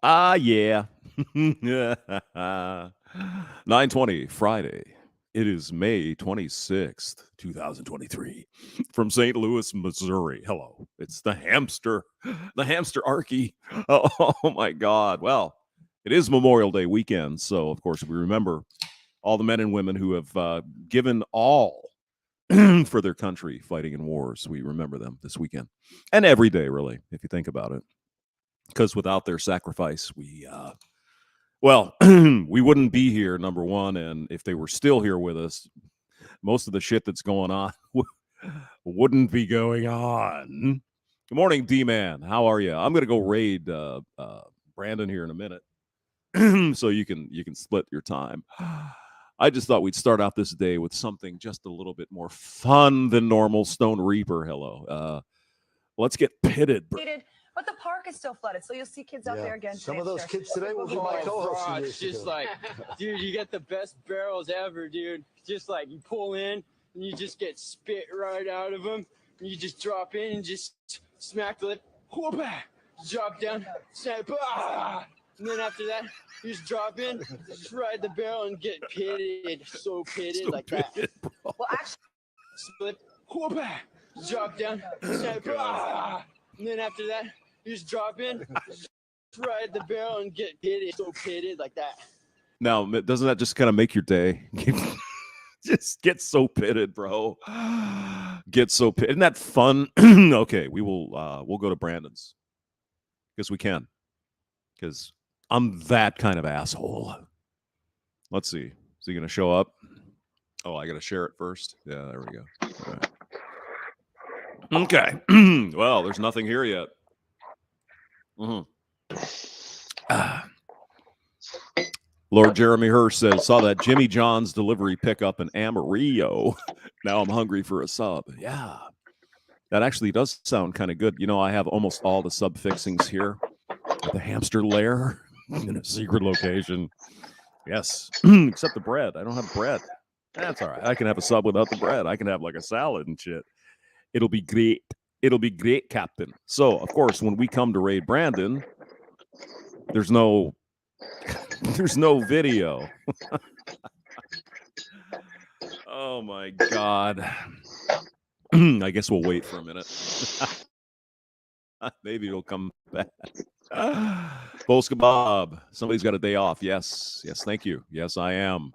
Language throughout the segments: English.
Yeah. 9:20 Friday. It is May 26th, 2023 from St. Louis, Missouri. Hello. It's the hamster Archie. Oh my God. Well, it is Memorial Day weekend. So, of course, we remember all the men and women who have given all for their country fighting in wars. We remember them this weekend and every day, really, if you think about it. Because without their sacrifice, well, we wouldn't be here, number one. And if they were still here with us, most of the shit that's going on wouldn't be going on. Good morning, D-Man. How are you? I'm going to go raid Brandon here in a minute. So you can split your time. I just thought we'd start out this day with something just a little bit more fun than normal. Stone Reaper, hello. Let's get pitted. But the park is still flooded, so you'll see kids out there again. Some of those kids today will be my co-hosts. It's just like, dude, you get the best barrels ever, dude. Just like you pull in and you just get spit right out of them. And you just drop in and just smack the lip, whoop-ah, drop down, snap, ah. And then after that, you just drop in, just ride the barrel and get pitted, so pitted like that. Well, actually, Split, whoop-ah, drop down, snap, ah. And then after that, you just drop in, just ride the barrel and get pitted, so pitted like that. Now, doesn't that just kind of make your day? Just get so pitted, bro. Get so pitted. Isn't that fun? Okay, we'll go to Brandon's because we can. Because I'm that kind of asshole. Let's see. Is he going to show up? Oh, I got to share it first. Yeah, there we go. All right. Okay. Well, there's nothing here yet. Lord Jeremy Hirsch says, saw that Jimmy John's delivery pickup in Amarillo. Now I'm hungry for a sub. Yeah. That actually does sound kind of good. You know, I have almost all the sub fixings here at the hamster lair in a secret location. Yes. Except the bread. I don't have bread. That's all right. I can have a sub without the bread. I can have like a salad and shit. It'll be great. It'll be great, Captain. So, of course, when we come to raid Brandon, there's no video. Oh my God. I guess we'll wait for a minute. Maybe it'll come back. Polska Bob, somebody's got a day off. Yes, thank you. Yes, I am.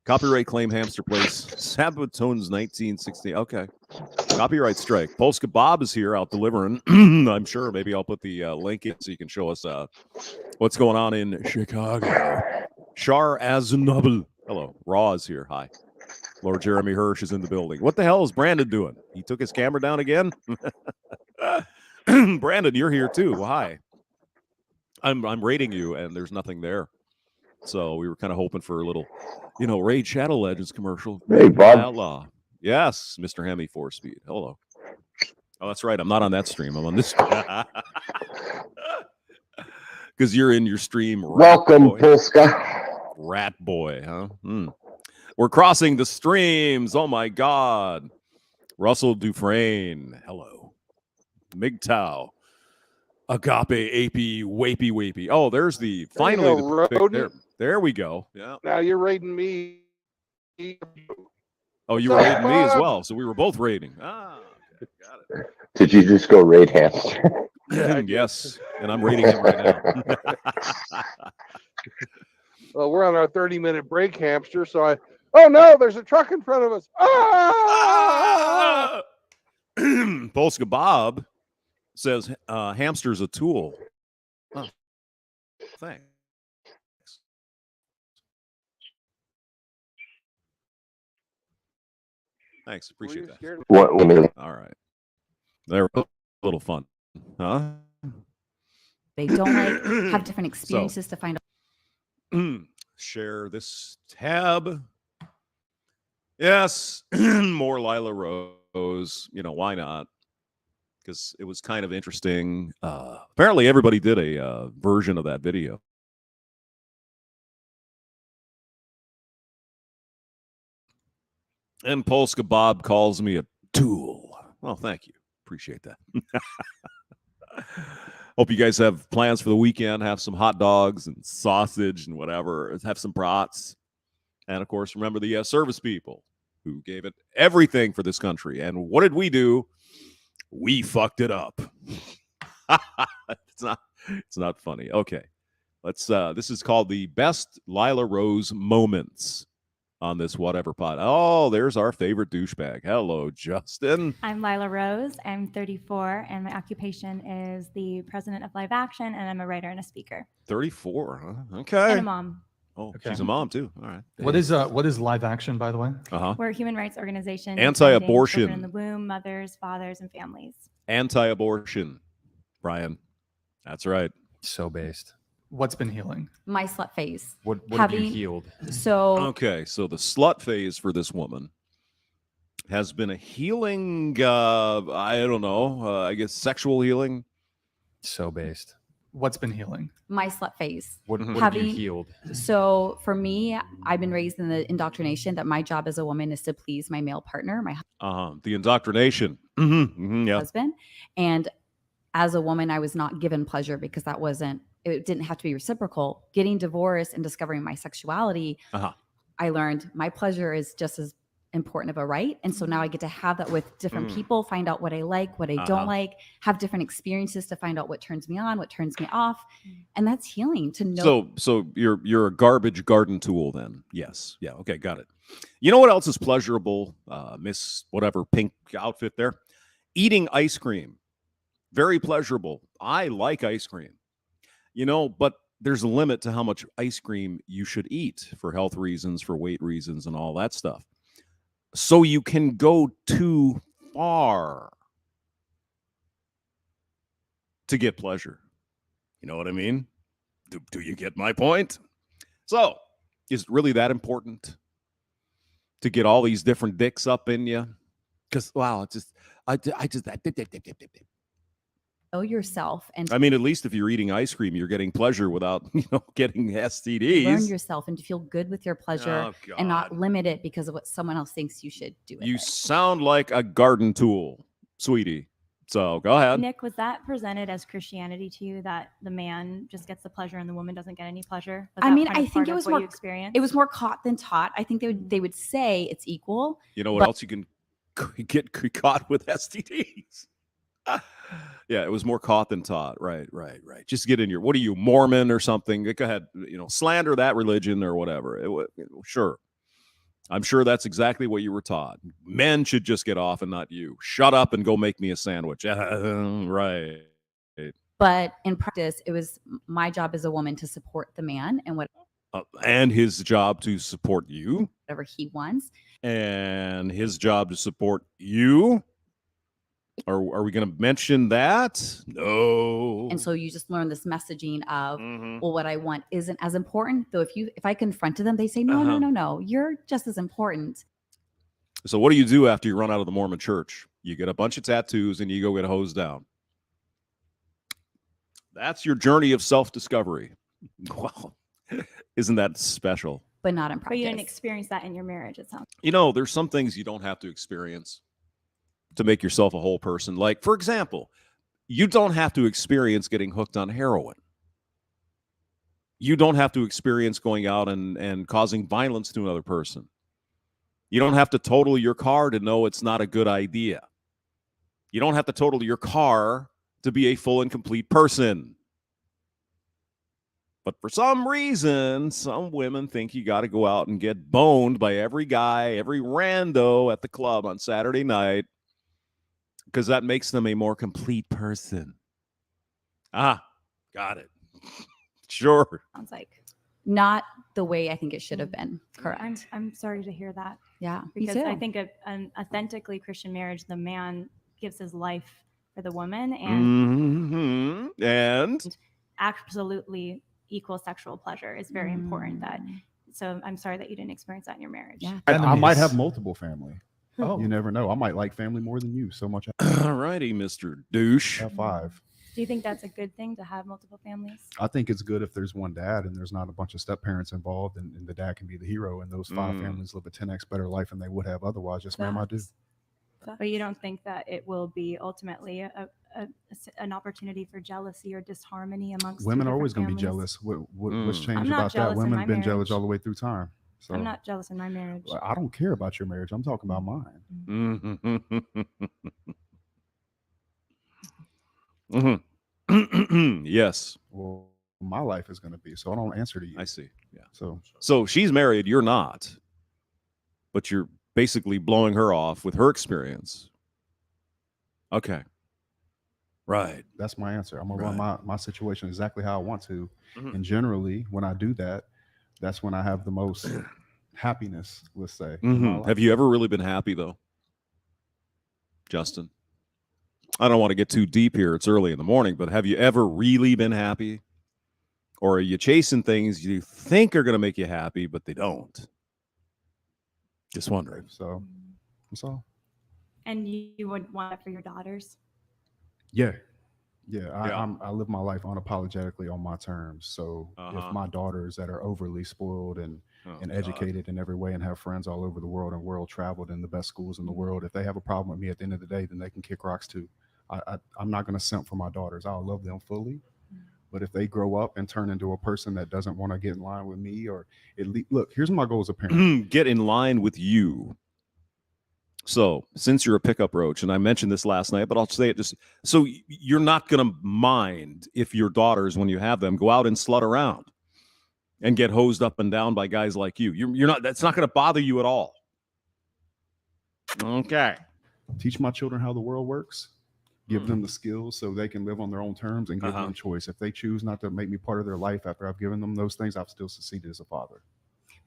Copyright claim hamster place. Sabatones 1960. Okay. Copyright strike. Polska Bob is here out delivering. I'm sure maybe I'll put the link in so you can show us what's going on in Chicago. Shar Aznabel. Hello. Raw is here. Hi. Lord Jeremy Hirsch is in the building. What the hell is Brandon doing? He took his camera down again? Brandon, you're here too. Well, hi. I'm rating you, and there's nothing there. So we were kind of hoping for a little, Raid Shadow Legends commercial. Hey, Bob. Outlaw. Yes, Mr. Hemi 4-Speed. Hello. Oh, that's right. I'm not on that stream. I'm on this stream. Because you're in your stream. Welcome, Polska. Rat boy, huh? We're crossing the streams. Oh, my God. Russell Dufresne. Hello. MGTOW. Agape, AP, Wapey. Oh, there's the finally. There we go. Yeah. Now you're raiding me. Oh, you were raiding me as well. So we were both raiding. Ah, okay, got it. Did you just go raid hamster? Yes, and I'm raiding him right now. Well, we're on our 30-minute break, hamster. So oh no, there's a truck in front of us. Ah! Polska Bob says hamster's a tool. Oh, thanks. Thanks. Appreciate that. What? All right. They're a little fun. Huh? They don't have different experiences to find out. Share this tab. Yes. More Lila Rose. Why not? Because it was kind of interesting. Apparently everybody did a version of that video. And Polska Bob calls me a tool. Well, thank you. Appreciate that. Hope you guys have plans for the weekend. Have some hot dogs and sausage and whatever. Have some brats. And, of course, remember the service people who gave it everything for this country. And what did we do? We fucked it up. It's not funny. Okay. Let's this is called the best Lila Rose moments on this whatever pod. Oh, there's our favorite douchebag. Hello, Justin. I'm Lila Rose. I'm 34, and my occupation is the president of Live Action, and I'm a writer and a speaker. 34, huh? Okay. And a mom. Oh, Okay. she's a mom too. All right. What is Live Action, by the way? We're a human rights organization. Anti-abortion. defending children in the womb, mothers, fathers, and families. Anti-abortion, Brian. That's right. So based. What's been healing? My slut phase. What have you Having- healed? So Okay, so the slut phase for this woman has been a healing, I don't know, I guess sexual healing. So based. What's been healing? my slut phase. What Mhm. have you Having- healed? So for me, I've been raised in the indoctrination that my job as a woman is to please my male partner, my The indoctrination. Yeah. husband. And as a woman, I was not given pleasure because it didn't have to be reciprocal. Getting divorced and discovering my sexuality, I learned my pleasure is just as important of a right. And so now I get to have that with different people, find out what I like, what I don't like, have different experiences to find out what turns me on, what turns me off. And that's healing to know. So you're a garbage garden tool then. Yes. Yeah. Okay. Got it. You know what else is pleasurable? Miss whatever pink outfit there. Eating ice cream. Very pleasurable. I like ice cream. But there's a limit to how much ice cream you should eat for health reasons, for weight reasons, and all that stuff. So you can go too far to get pleasure. You know what I mean? Do you get my point? So, is it really that important to get all these different dicks up in you? Because I just Know yourself and I mean, at least if you're eating ice cream, you're getting pleasure without getting STDs. learn yourself and to feel good with your pleasure Oh, and not God. limit it because of what someone else thinks you should do. With You it. sound like a garden tool, sweetie. So go ahead. Nick, was that presented as Christianity to you, that the man just gets the pleasure and the woman doesn't get any pleasure? Was I that mean, kind I of think part it of was what more- you experienced? It was more caught than taught. I think they would say it's equal. You know what But- else you can get caught with STDs? Yeah, it was more caught than taught. Right. Just get in your, what are you, Mormon or something? Go ahead, slander that religion or whatever. Sure. I'm sure that's exactly what you were taught. Men should just get off and not you. Shut up and go make me a sandwich. Right. But in practice, it was my job as a woman to support the man and And his job to support you. whatever he wants. And his job to support you. Are we going to mention that? No. And so you just learn this messaging of, Mhm. well, what I want isn't as important. Though if I confronted them, they say, no, no, you're just as important. So what do you do after you run out of the Mormon church? You get a bunch of tattoos and you go get hosed down. That's your journey of self-discovery. Well, isn't that special? But not in But practice. you didn't experience that in your marriage, it sounds. There's some things you don't have to experience to make yourself a whole person. Like, for example, you don't have to experience getting hooked on heroin. You don't have to experience going out and causing violence to another person. You don't have to total your car to know it's not a good idea. You don't have to total your car to be a full and complete person. But for some reason, some women think you got to go out and get boned by every guy, every rando at the club on Saturday night, because that makes them a more complete person. Got it. Sure. Sounds like. Not the way I think it should have been. Correct. I'm sorry to hear that, Yeah. because me too. I think an authentically Christian marriage, the man gives his life for the woman, and And absolutely equal sexual pleasure is very important. So I'm sorry that you didn't experience that in your marriage. Yeah. I might have multiple family. Oh, You never know. I might like family more than you. So much. all righty, Mr. Douche. I have 5. Do you think that's a good thing to have multiple families? I think it's good if there's one dad and there's not a bunch of step parents involved, and the dad can be the hero, and those 5 families live a 10x better life than they would have otherwise. Just ma'am, I do. But you don't think that it will be ultimately a an opportunity for jealousy or disharmony amongst two Women are different always going to be families. jealous. What's I'm changed not about that? jealous in Women my have been jealous marriage. all the way through time. So I'm not jealous in my marriage. I don't care about your marriage. I'm talking about mine. Yes. Well, my life is going to be. So I don't answer to you. I see. Yeah. So she's married, you're not, but you're basically blowing her off with her experience. Okay. Right. That's my answer. I'm going to run my situation exactly how I want to. Mhm. And generally, when I do that, that's when I have the most happiness, let's say. in my life. Have you ever really been happy, though, Justin? I don't want to get too deep here. It's early in the morning, but have you ever really been happy? Or are you chasing things you think are going to make you happy, but they don't? Just wondering. So that's all. And you would want it for your daughters? Yeah. I live my life unapologetically on my terms. So if my daughters that are overly spoiled and educated in every way and have friends all over the world and world traveled in the best schools in the world, if they have a problem with me at the end of the day, then they can kick rocks too. I'm not going to simp for my daughters. I'll love them fully. But if they grow up and turn into a person that doesn't want to get in line with me, or look, here's my goal as a parent. Get in line with you. So since you're a pickup roach, and I mentioned this last night, but I'll say it just so you're not going to mind if your daughters, when you have them, go out and slut around and get hosed up and down by guys like you. You're not. That's not going to bother you at all. Okay. Teach my children how the world works. Give them the skills so they can live on their own terms and give them choice. If they choose not to make me part of their life after I've given them those things, I've still succeeded as a father.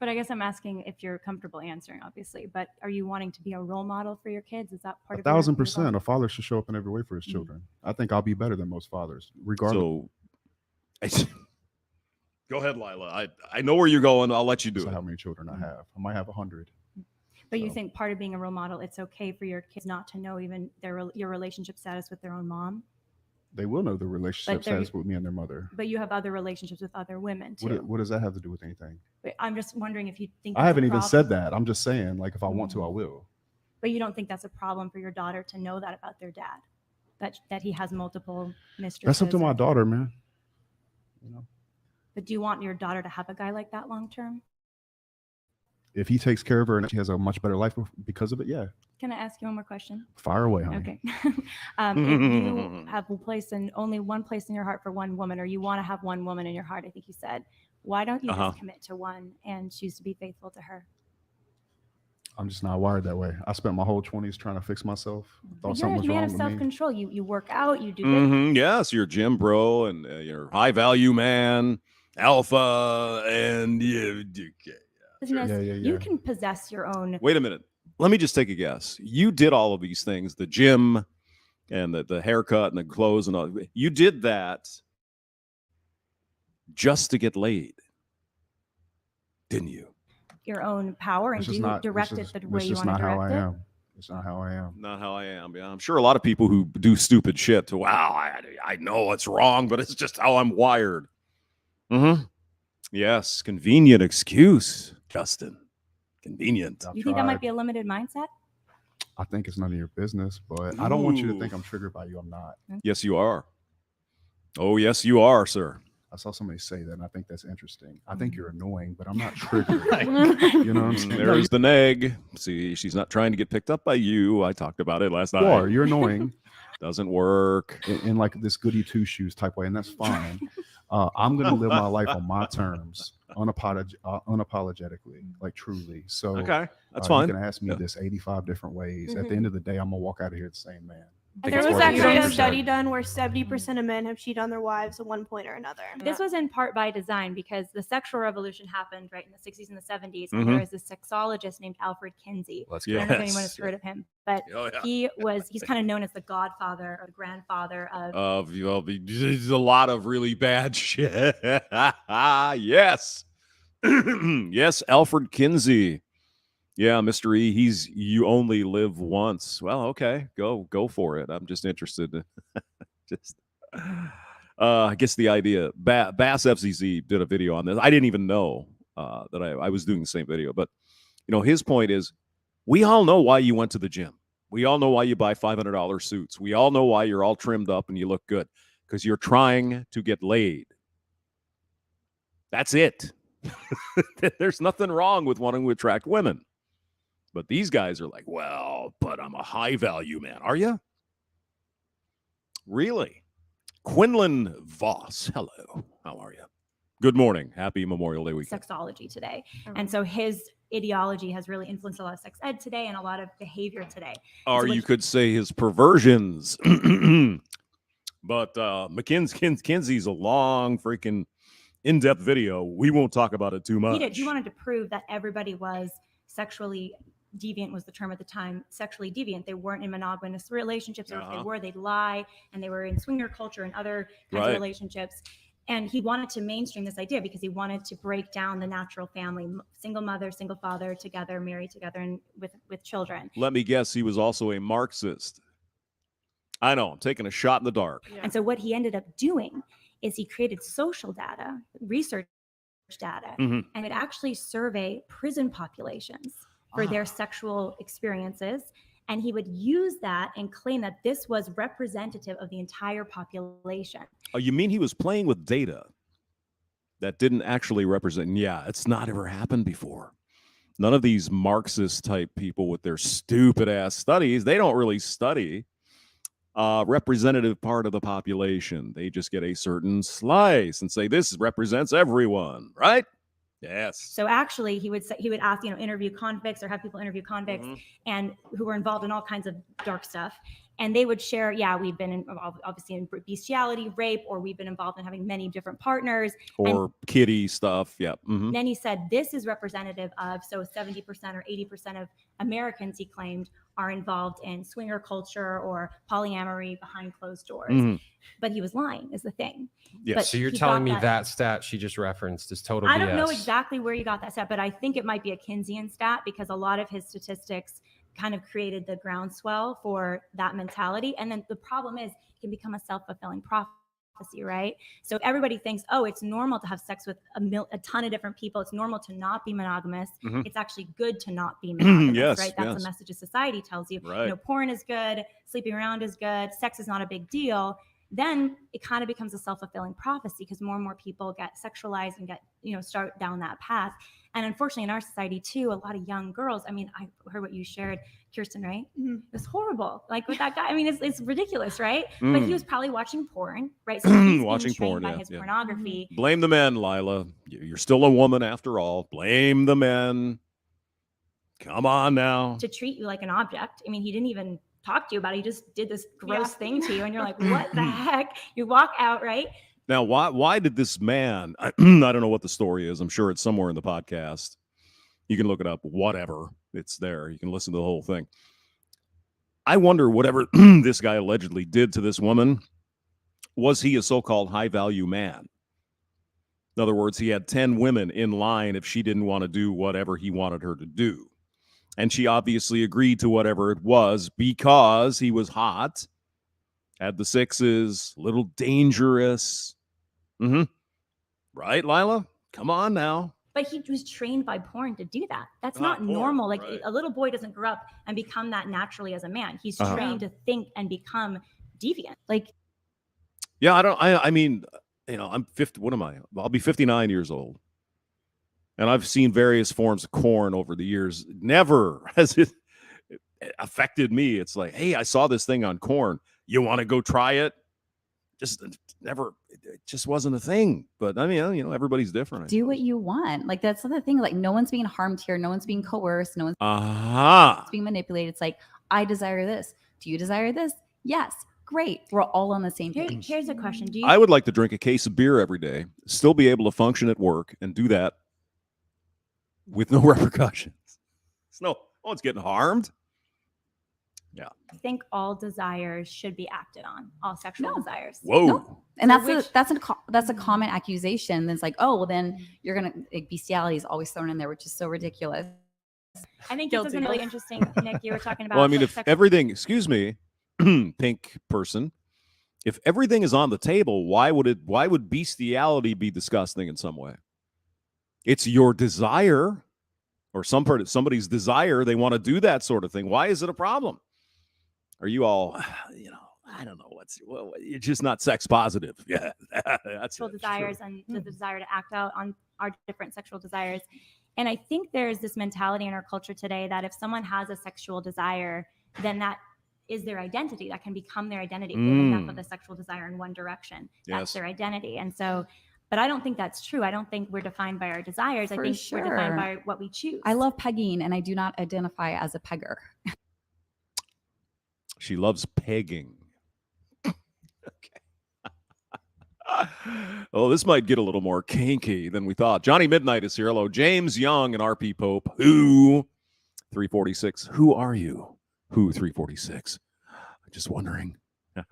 But I guess I'm asking if you're comfortable answering, obviously. But are you wanting to be a role model for your kids? Is that part of 1,000%? A father should show up in every way for his children. I think I'll be better than most fathers, regardless. So, go ahead, Lila. I know where you're going. I'll let you do it. How many children I have? I might have 100. But you think part of being a role model, it's okay for your kids not to know even your relationship status with their own mom? They will know the relationship status with me and their mother. But you have other relationships with other women too. What does that have to do with anything? But I'm just wondering if you think I haven't even said that. I'm just saying, like, if I want to, I will. But you don't think that's a problem for your daughter to know that about their dad, that he has multiple mistresses? That's up to my daughter, man. You know. But do you want your daughter to have a guy like that long term? If he takes care of her and she has a much better life because of it, yeah. Can I ask you one more question? Fire away, honey. Okay. If you have only one place in your heart for one woman, or you want to have one woman in your heart, I think you said, why don't you just commit to one and choose to be faithful to her? I'm just not wired that way. I spent my whole 20s trying to fix myself. Thought something was You're a wrong man of with me. self-control. You work out, you do this. Yes, you're a gym bro, and you're a high value man, alpha, and You can possess your own. Wait a minute. Let me just take a guess. You did all of these things, the gym and the haircut and the clothes and all. You did that just to get laid, didn't you? Your own power, and do you direct it the way you want to direct it? It's not how I am. Not how I am. Yeah, I'm sure a lot of people who do stupid shit. Wow, I know it's wrong, but it's just how I'm wired. Yes, convenient excuse, Justin. Convenient. You think that might be a limited mindset? I think it's none of your business, but I don't want you to think I'm triggered by you. I'm not. Yes, you are. Oh, yes, you are, sir. I saw somebody say that, and I think that's interesting. I think you're annoying, but I'm not triggered. You know what I'm saying? There's the neg. See, she's not trying to get picked up by you. I talked about it last night. You're annoying. Doesn't work. In like this goody two shoes type way, and that's fine. I'm going to live my life on my terms, unapologetically, like truly. So that's fine. You can ask me this 85 different ways. At the end of the day, I'm going to walk out of here the same man. There was actually a study done where 70% of men have cheated on their wives at one point or another. This was in part by design because the sexual revolution happened right in the 60s and the 70s. And there was this sexologist named Alfred Kinsey. I don't know if anyone has heard of him, but he's kind of known as the godfather or the grandfather of there's a lot of really bad shit. Yes. Yes, Alfred Kinsey. Yeah, Mr. E, you only live once. Well, okay, go for it. I'm just interested. I guess the idea. Bass FCZ did a video on this. I didn't even know that I was doing the same video, but his point is, we all know why you went to the gym. We all know why you buy $500 suits. We all know why you're all trimmed up and you look good, because you're trying to get laid. That's it. There's nothing wrong with wanting to attract women. But these guys are like, well, but I'm a high value man. Are you? Really? Quinlan Voss. Hello. How are you? Good morning. Happy Memorial Day weekend. Sexology today. And so his ideology has really influenced a lot of sex ed today and a lot of behavior today. Or you could say his perversions. But Kinsey's a long freaking in-depth video. We won't talk about it too much. He wanted to prove that everybody was sexually deviant, was the term at the time, sexually deviant. They weren't in monogamous relationships, or if they were, they'd lie, and they were in swinger culture and other kinds of relationships. And he wanted to mainstream this idea because he wanted to break down the natural family, single mother, single father, together, married together, and with children. Let me guess, he was also a Marxist. I know, I'm taking a shot in the dark. Yeah. And so what he ended up doing is he created social data, research data, and it actually survey prison populations for their sexual experiences. And he would use that and claim that this was representative of the entire population. Oh, you mean he was playing with data that didn't actually represent? Yeah, it's not ever happened before. None of these Marxist type people with their stupid ass studies, they don't really study representative part of the population. They just get a certain slice and say this represents everyone, right? Yes. So actually, he would ask, interview convicts or have people interview convicts and who were involved in all kinds of dark stuff. And they would share, we've been obviously in bestiality, rape, or we've been involved in having many different partners. Or kitty stuff. Yeah. Then he said, this is representative of, so 70% or 80% of Americans, he claimed, are involved in swinger culture or polyamory behind closed doors. But he was lying, is the thing. Yeah. So you're telling me that stat she just referenced is total BS. I don't know exactly where you got that stat, but I think it might be a Keynesian stat because a lot of his statistics kind of created the groundswell for that mentality. And then the problem is it can become a self-fulfilling prophecy, right? So if everybody thinks, oh, it's normal to have sex with a ton of different people, it's normal to not be monogamous, it's actually good to not be monogamous, right? That's the message that society tells you. Right. Porn is good, sleeping around is good, sex is not a big deal. Then it kind of becomes a self-fulfilling prophecy because more and more people get sexualized and get, start down that path. And unfortunately, in our society too, a lot of young girls, I heard what you shared, Kirsten, right? It's horrible. Like with that guy, it's ridiculous, right? But he was probably watching porn, right? So he's watching being trained porn, by his pornography. Blame the men, Lila. You're still a woman after all. Blame the men. Come on now. To treat you like an object. He didn't even talk to you about it. He just did this gross thing to you. And you're like, what the heck? You walk out, right? Now, why did this man, I don't know what the story is. I'm sure it's somewhere in the podcast. You can look it up, whatever. It's there. You can listen to the whole thing. I wonder whatever this guy allegedly did to this woman, was he a so-called high-value man? In other words, he had 10 women in line if she didn't want to do whatever he wanted her to do. And she obviously agreed to whatever it was because he was hot, had the sixes, a little dangerous. Right, Lila? Come on now. But he was trained by porn to do that. That's not normal. Like a little boy doesn't grow up and become that naturally as a man. He's trained to think and become deviant. I'm 50. What am I? I'll be 59 years old. And I've seen various forms of corn over the years. Never has it affected me. It's like, hey, I saw this thing on corn. You want to go try it? Just never. It just wasn't a thing. But everybody's different. Do what you want. Like that's the thing. Like no one's being harmed here. No one's being coerced. No one's being manipulated. It's like, I desire this. Do you desire this? Yes. Great. We're all on the same page. Here's a question. I would like to drink a case of beer every day, still be able to function at work, and do that with no repercussions. No one's getting harmed. Yeah. I think all desires should be acted on. All sexual desires. Whoa. No. And that's a common accusation. That's like, oh, well, then you're gonna bestiality is always thrown in there, which is so ridiculous. I think this is really interesting, Nick. You were talking about. Well, if everything, excuse me, pink person, if everything is on the table, why would bestiality be disgusting in some way? It's your desire, or somebody's desire. They want to do that sort of thing. Why is it a problem? Are you all, I don't know you're just not sex positive. Yeah. That's sexual it. desires Sure. and the desire to act out on our different sexual desires. And I think there's this mentality in our culture today that if someone has a sexual desire, then that is their identity. That can become their identity. If they have enough of a sexual desire in one direction, that's their identity. And so, but I don't think that's true. I don't think we're defined by our desires. I think we're defined by what we choose. I love pegging, and I do not identify as a pegger. She loves pegging. Okay. Oh, this might get a little more kinky than we thought. Johnny Midnight is here. Hello. James Young and RP Pope. Who? 346. Who are you? Who 346? I'm just wondering.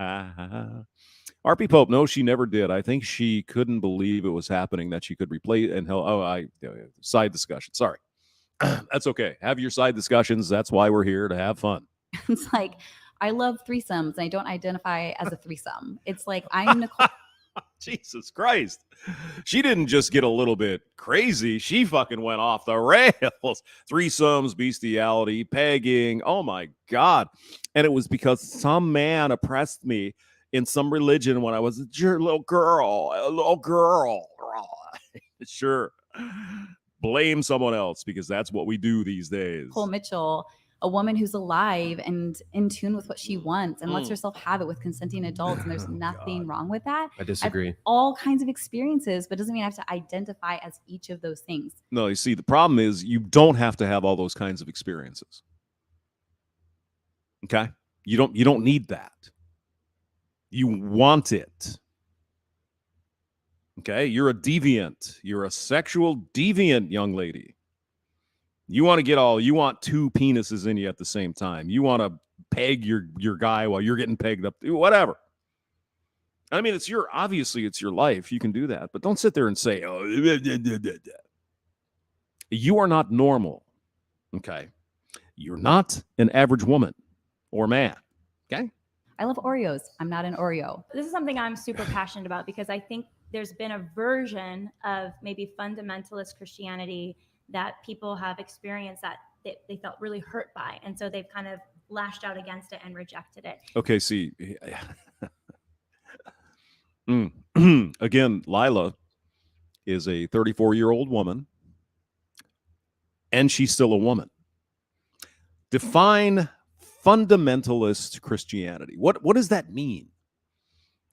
RP Pope, no, she never did. I think she couldn't believe it was happening, that she could replay and side discussion. Sorry. That's okay. Have your side discussions. That's why we're here, to have fun. It's like, I love threesomes, and I don't identify as a threesome. It's like, I'm Nicole. Jesus Christ. She didn't just get a little bit crazy. She fucking went off the rails. Threesomes, bestiality, pegging. Oh my God. And it was because some man oppressed me in some religion when I was a little girl. Sure. Blame someone else, because that's what we do these days. Nicole Mitchell, a woman who's alive and in tune with what she wants and lets herself have it with consenting adults. And there's nothing wrong with that. I disagree. All kinds of experiences, but doesn't mean I have to identify as each of those things. No, you see, the problem is you don't have to have all those kinds of experiences. Okay? You don't need that. You want it. Okay? You're a deviant. You're a sexual deviant, young lady. You want two penises in you at the same time. You want to peg your guy while you're getting pegged up. Whatever. I mean, obviously it's your life. You can do that, but don't sit there and say, "Oh, you are not normal." Okay? You're not an average woman or man. Okay? I love Oreos. I'm not an Oreo. This is something I'm super passionate about, because I think there's been a version of maybe fundamentalist Christianity that people have experienced that they felt really hurt by. And so they've kind of lashed out against it and rejected it. Okay, see. Again, Lila is a 34-year-old woman, and she's still a woman. Define fundamentalist Christianity. What does that mean?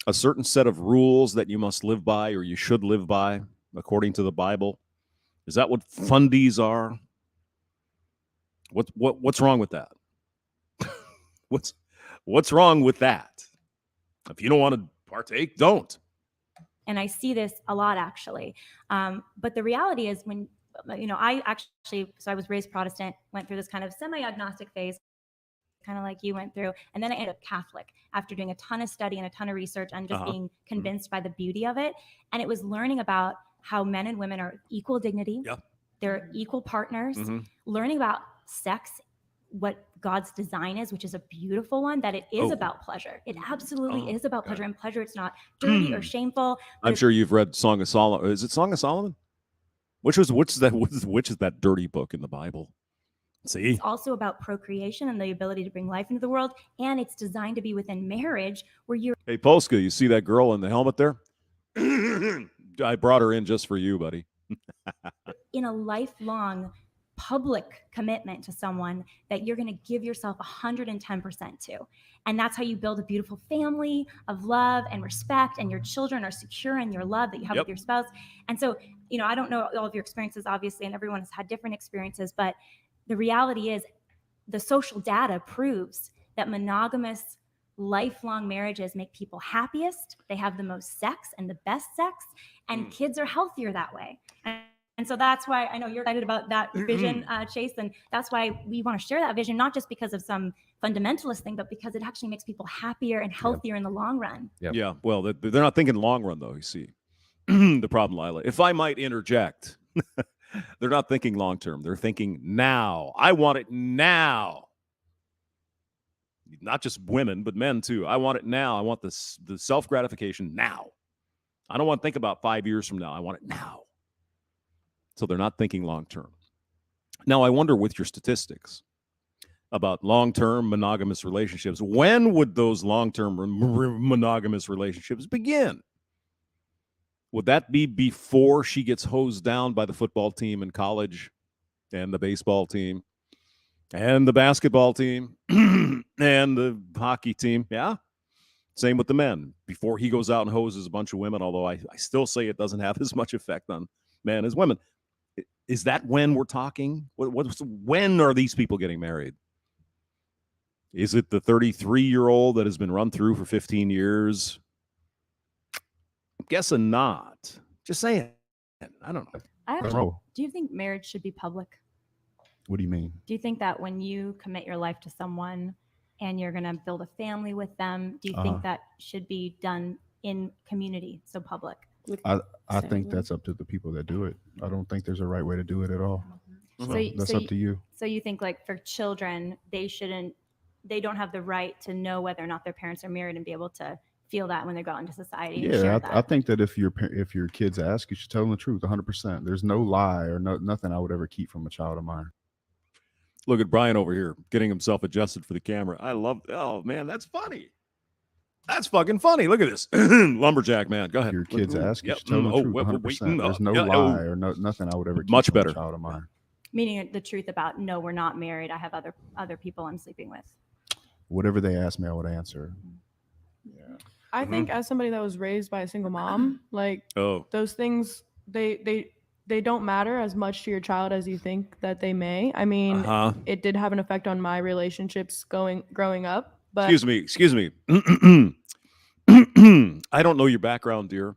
A certain set of rules that you must live by, or you should live by, according to the Bible? Is that what fundies are? What's wrong with that? What's wrong with that? If you don't want to partake, don't. And I see this a lot, actually. But the reality is, when I was raised Protestant, went through this kind of semi-agnostic phase, kind of like you went through, and then I ended up Catholic after doing a ton of study and a ton of research and just being convinced by the beauty of it. And it was learning about how men and women are equal dignity. Yep. They're equal partners. Learning about sex, what God's design is, which is a beautiful one, that it is about pleasure. It absolutely is about pleasure. And pleasure, it's not dirty or shameful. I'm sure you've read Song of Solomon. Is it Song of Solomon? Which is that dirty book in the Bible? See? It's also about procreation and the ability to bring life into the world. And it's designed to be within marriage, where you're... Hey, Polska, you see that girl in the helmet there? I brought her in just for you, buddy. in a lifelong public commitment to someone that you're going to give yourself 110% to. And that's how you build a beautiful family of love and respect, and your children are secure in your love that you have with your spouse. And so, I don't know all of your experiences, obviously, and everyone has had different experiences, but the reality is the social data proves that monogamous lifelong marriages make people happiest. They have the most sex and the best sex, and kids are healthier that way. And so that's why I know you're excited about that vision, Chase. And that's why we want to share that vision, not just because of some fundamentalist thing, but because it actually makes people happier and healthier in the long run. Yeah. Well, they're not thinking long run, though, you see. The problem, Lila, if I might interject, they're not thinking long term. They're thinking now. I want it now. Not just women, but men, too. I want it now. I want the self-gratification now. I don't want to think about 5 years from now. I want it now. So they're not thinking long term. Now, I wonder with your statistics, about long-term monogamous relationships. When would those long-term monogamous relationships begin? Would that be before she gets hosed down by the football team in college and the baseball team and the basketball team and the hockey team? Yeah. Same with the men. Before he goes out and hoses a bunch of women, although I still say it doesn't have as much effect on men as women. Is that when we're talking? When are these people getting married? Is it the 33-year-old that has been run through for 15 years? I'm guessing not. Just saying. I don't know. Do you think marriage should be public? What do you mean? Do you think that when you commit your life to someone and you're going to build a family with them, do you think that should be done in community, so public? I think that's up to the people that do it. I don't think there's a right way to do it at all. So that's up to you. So you think, like, for children, they don't have the right to know whether or not their parents are married and be able to feel that when they go out into society. And share that. I think that if your kids ask, you should tell them the truth 100%. There's no lie or nothing I would ever keep from a child of mine. Look at Brian over here getting himself adjusted for the camera. I love. Oh man, that's funny. That's fucking funny. Look at this. Lumberjack man. Go ahead. Your kids ask, you should tell them the truth 100%. There's no lie or nothing I would ever keep much from better. a child of mine. Meaning the truth about, no, we're not married. I have other people I'm sleeping with. Whatever they ask me, I would answer. Yeah. I think as somebody that was raised by a single mom, like those things, they don't matter as much to your child as you think that they may. I mean, it did have an effect on my relationships growing up. But excuse me. I don't know your background, dear,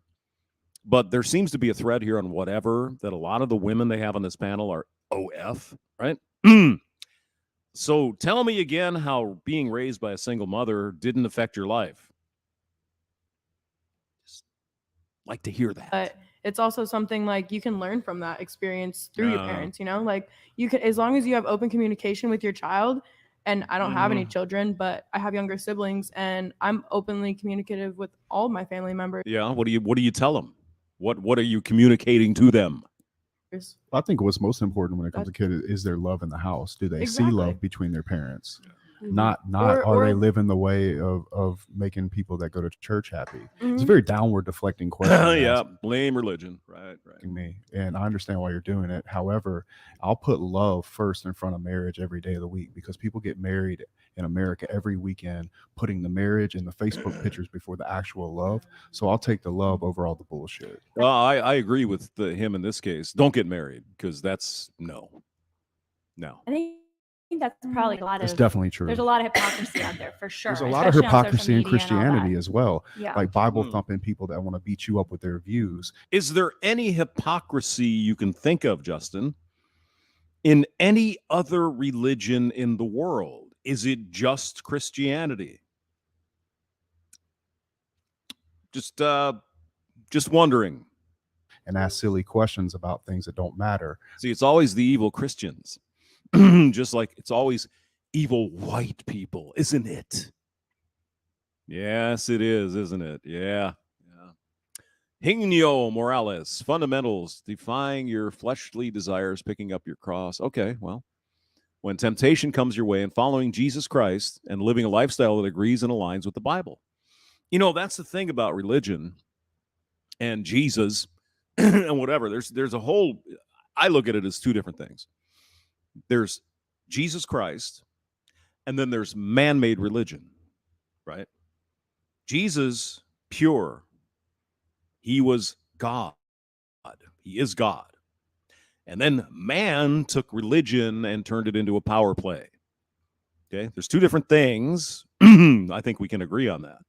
but there seems to be a thread here on whatever that a lot of the women they have on this panel are OF, right? So tell me again how being raised by a single mother didn't affect your life. Just like to hear that. But it's also something like you can learn from that experience through your parents, like you can, as long as you have open communication with your child. And I don't have any children, but I have younger siblings, and I'm openly communicative with all of my family members. Yeah. What do you tell them? What are you communicating to them? I think what's most important when it comes to kids is their love in the house. Do they see love between their parents? Not are they living the way of making people that go to church happy? It's a very downward deflecting question. Yeah, blame religion. Right. Me, and I understand why you're doing it. However, I'll put love first in front of marriage every day of the week, because people get married in America every weekend, putting the marriage and the Facebook pictures before the actual love. So I'll take the love over all the bullshit. I agree with him in this case. Don't get married, because that's no. I think that's probably a lot of. It's definitely true. There's a lot of hypocrisy out there, for sure. There's a lot of hypocrisy in Christianity as well. Yeah. Like Bible thumping people that want to beat you up with their views. Is there any hypocrisy you can think of, Justin, in any other religion in the world? Is it just Christianity? Just wondering. And ask silly questions about things that don't matter. See, it's always the evil Christians. Just like it's always evil white people, isn't it? Yes, it is, isn't it? Yeah. Higno Morales, fundamentals, defying your fleshly desires, picking up your cross. Okay, well, when temptation comes your way and following Jesus Christ and living a lifestyle that agrees and aligns with the Bible. That's the thing about religion and Jesus and whatever. There's a whole, I look at it as two different things. There's Jesus Christ, and then there's man-made religion, right? Jesus, pure. He was God. He is God. And then man took religion and turned it into a power play. Okay? There's two different things. I think we can agree on that,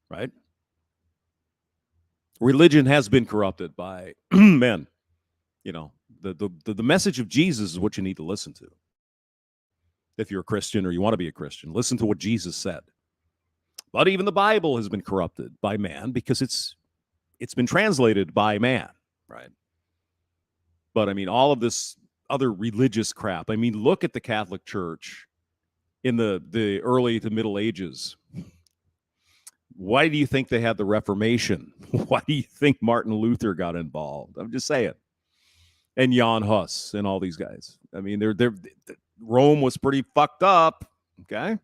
right? Religion has been corrupted by men. The message of Jesus is what you need to listen to. If you're a Christian or you want to be a Christian, listen to what Jesus said. But even the Bible has been corrupted by man because it's been translated by man, right? But I mean, all of this other religious crap. I mean, look at the Catholic Church in the early to Middle Ages. Why do you think they had the Reformation? Why do you think Martin Luther got involved? I'm just saying. And Jan Hus and all these guys. I mean, Rome was pretty fucked up. Okay.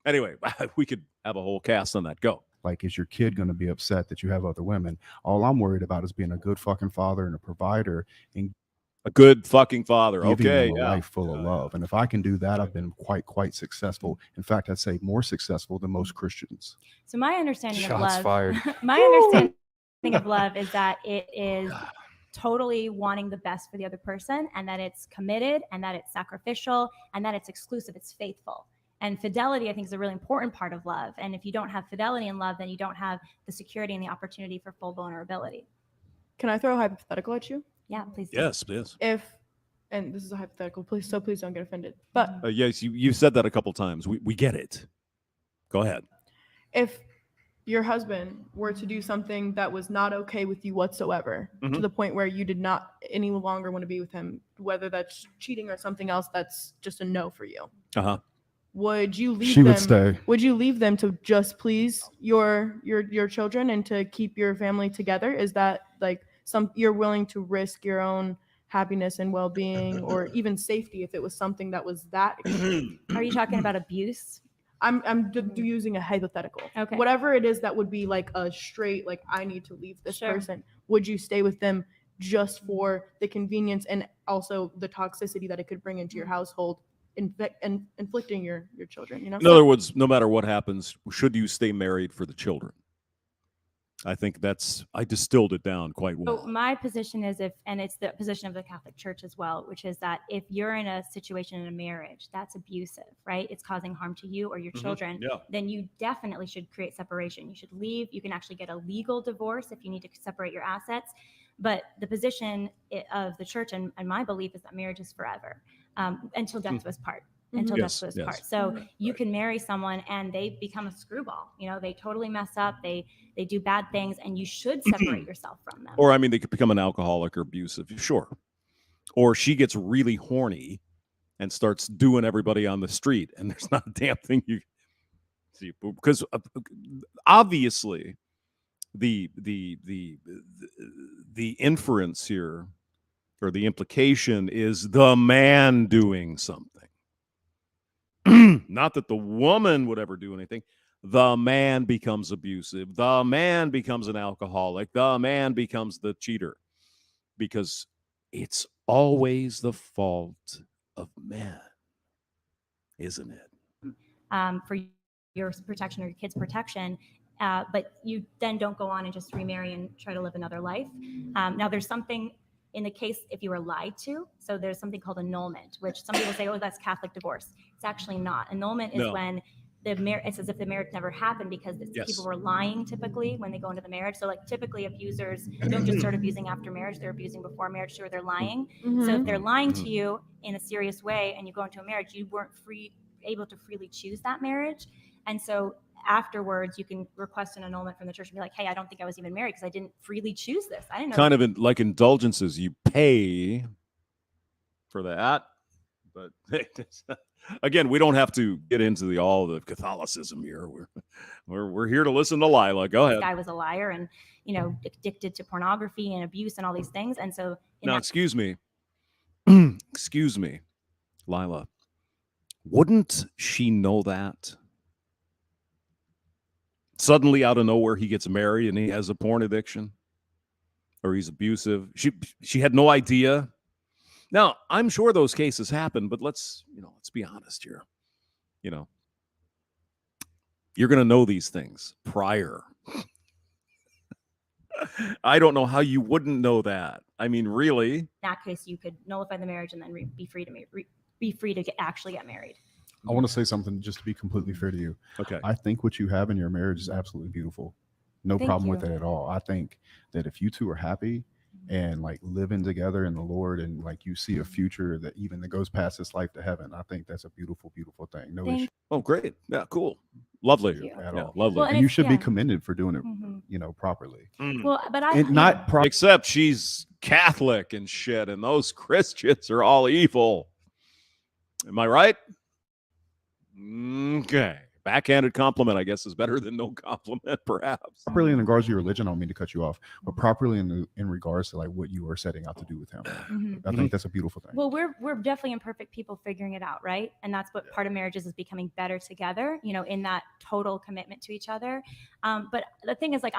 Anyway, we could have a whole cast on that. Go. Like, is your kid going to be upset that you have other women? All I'm worried about is being a good fucking father and a provider and a good fucking father. Giving Okay. them a life full of love. And if I can do that, I've been quite successful. In fact, I'd say more successful than most Christians. So my understanding of love, fired. my understanding of love is that it is totally wanting the best for the other person, and that it's committed, and that it's sacrificial, and that it's exclusive, it's faithful. And fidelity, I think, is a really important part of love. And if you don't have fidelity in love, then you don't have the security and the opportunity for full vulnerability. Can I throw a hypothetical at you? Yeah, please. Yes, please. And this is a hypothetical, please don't get offended. But yes, you said that a couple times. We get it. Go ahead. If your husband were to do something that was not okay with you whatsoever, to the point where you did not any longer want to be with him, whether that's cheating or something else, that's just a no for you. Would you leave them? Would stay. Would you leave them to just please your children and to keep your family together? Is that like you're willing to risk your own happiness and well-being or even safety if it was something that was that extreme? Are you talking about abuse? I'm using a hypothetical. Okay. Whatever it is that would be like a straight, like, I need to leave this person. Would you stay with them just for the convenience and also the toxicity that it could bring into your household, inflicting your children? You know. In other words, no matter what happens, should you stay married for the children? I think I distilled it down quite well. So my position is and it's the position of the Catholic Church as well, which is that if you're in a situation in a marriage that's abusive, right? It's causing harm to you or your children, then you definitely should create separation. You should leave. You can actually get a legal divorce if you need to separate your assets. But the position of the church and my belief is that marriage is forever, until death do us part. Until death do us part. So you can marry someone and they become a screwball. You know, they totally mess up. They do bad things, and you should separate yourself from them. Or I mean, they could become an alcoholic or abusive, sure. Or she gets really horny and starts doing everybody on the street, and there's not a damn thing you see, because obviously the inference here, or the implication, is the man doing something. Not that the woman would ever do anything. The man becomes abusive. The man becomes an alcoholic. The man becomes the cheater, because it's always the fault of men, isn't it? For your protection or your kids' protection, but you then don't go on and just remarry and try to live another life. Now, there's something in the case if you were lied to. So there's something called annulment, which some people say, oh, that's Catholic divorce. It's actually not. Annulment is when it's as if the marriage never happened, because people were lying typically when they go into the marriage. So like typically abusers don't just start abusing after marriage, they're abusing before marriage, or they're lying. So if they're lying to you in a serious way and you go into a marriage, you weren't able to freely choose that marriage. And so afterwards you can request an annulment from the church and be like, hey, I don't think I was even married because I didn't freely choose this. I didn't know. Kind of like indulgences, you pay for that. But again, we don't have to get into all the Catholicism here. We're here to listen to Lila. Go ahead. This guy was a liar and, addicted to pornography and abuse and all these things. And so now, excuse me, Lila, wouldn't she know that? Suddenly out of nowhere, he gets married and he has a porn addiction, or he's abusive. She had no idea. Now, I'm sure those cases happen, but let's be honest here. You're going to know these things prior. I don't know how you wouldn't know that. I mean, really? In that case, you could nullify the marriage and then be free to actually get married. I want to say something just to be completely fair to you. Okay. I think what you have in your marriage is absolutely beautiful. No problem with it at all. I think that if you two are happy and like living together in the Lord, and like you see a future that goes past this life to heaven, I think that's a beautiful, beautiful thing. No issue. Oh, great. Yeah, cool. Lovely. At all. Lovely. Well, and you should be commended for doing it, properly. Well, but except she's Catholic and shit, and those Christians are all evil. Am I right? Okay. Backhanded compliment, I guess, is better than no compliment, perhaps. Properly in regards to your religion, I don't mean to cut you off, but properly in regards to like what you are setting out to do with him. I think that's a beautiful thing. Well, we're definitely imperfect people figuring it out, right? And that's what part of marriage is becoming better together, in that total commitment to each other. But the thing is, like,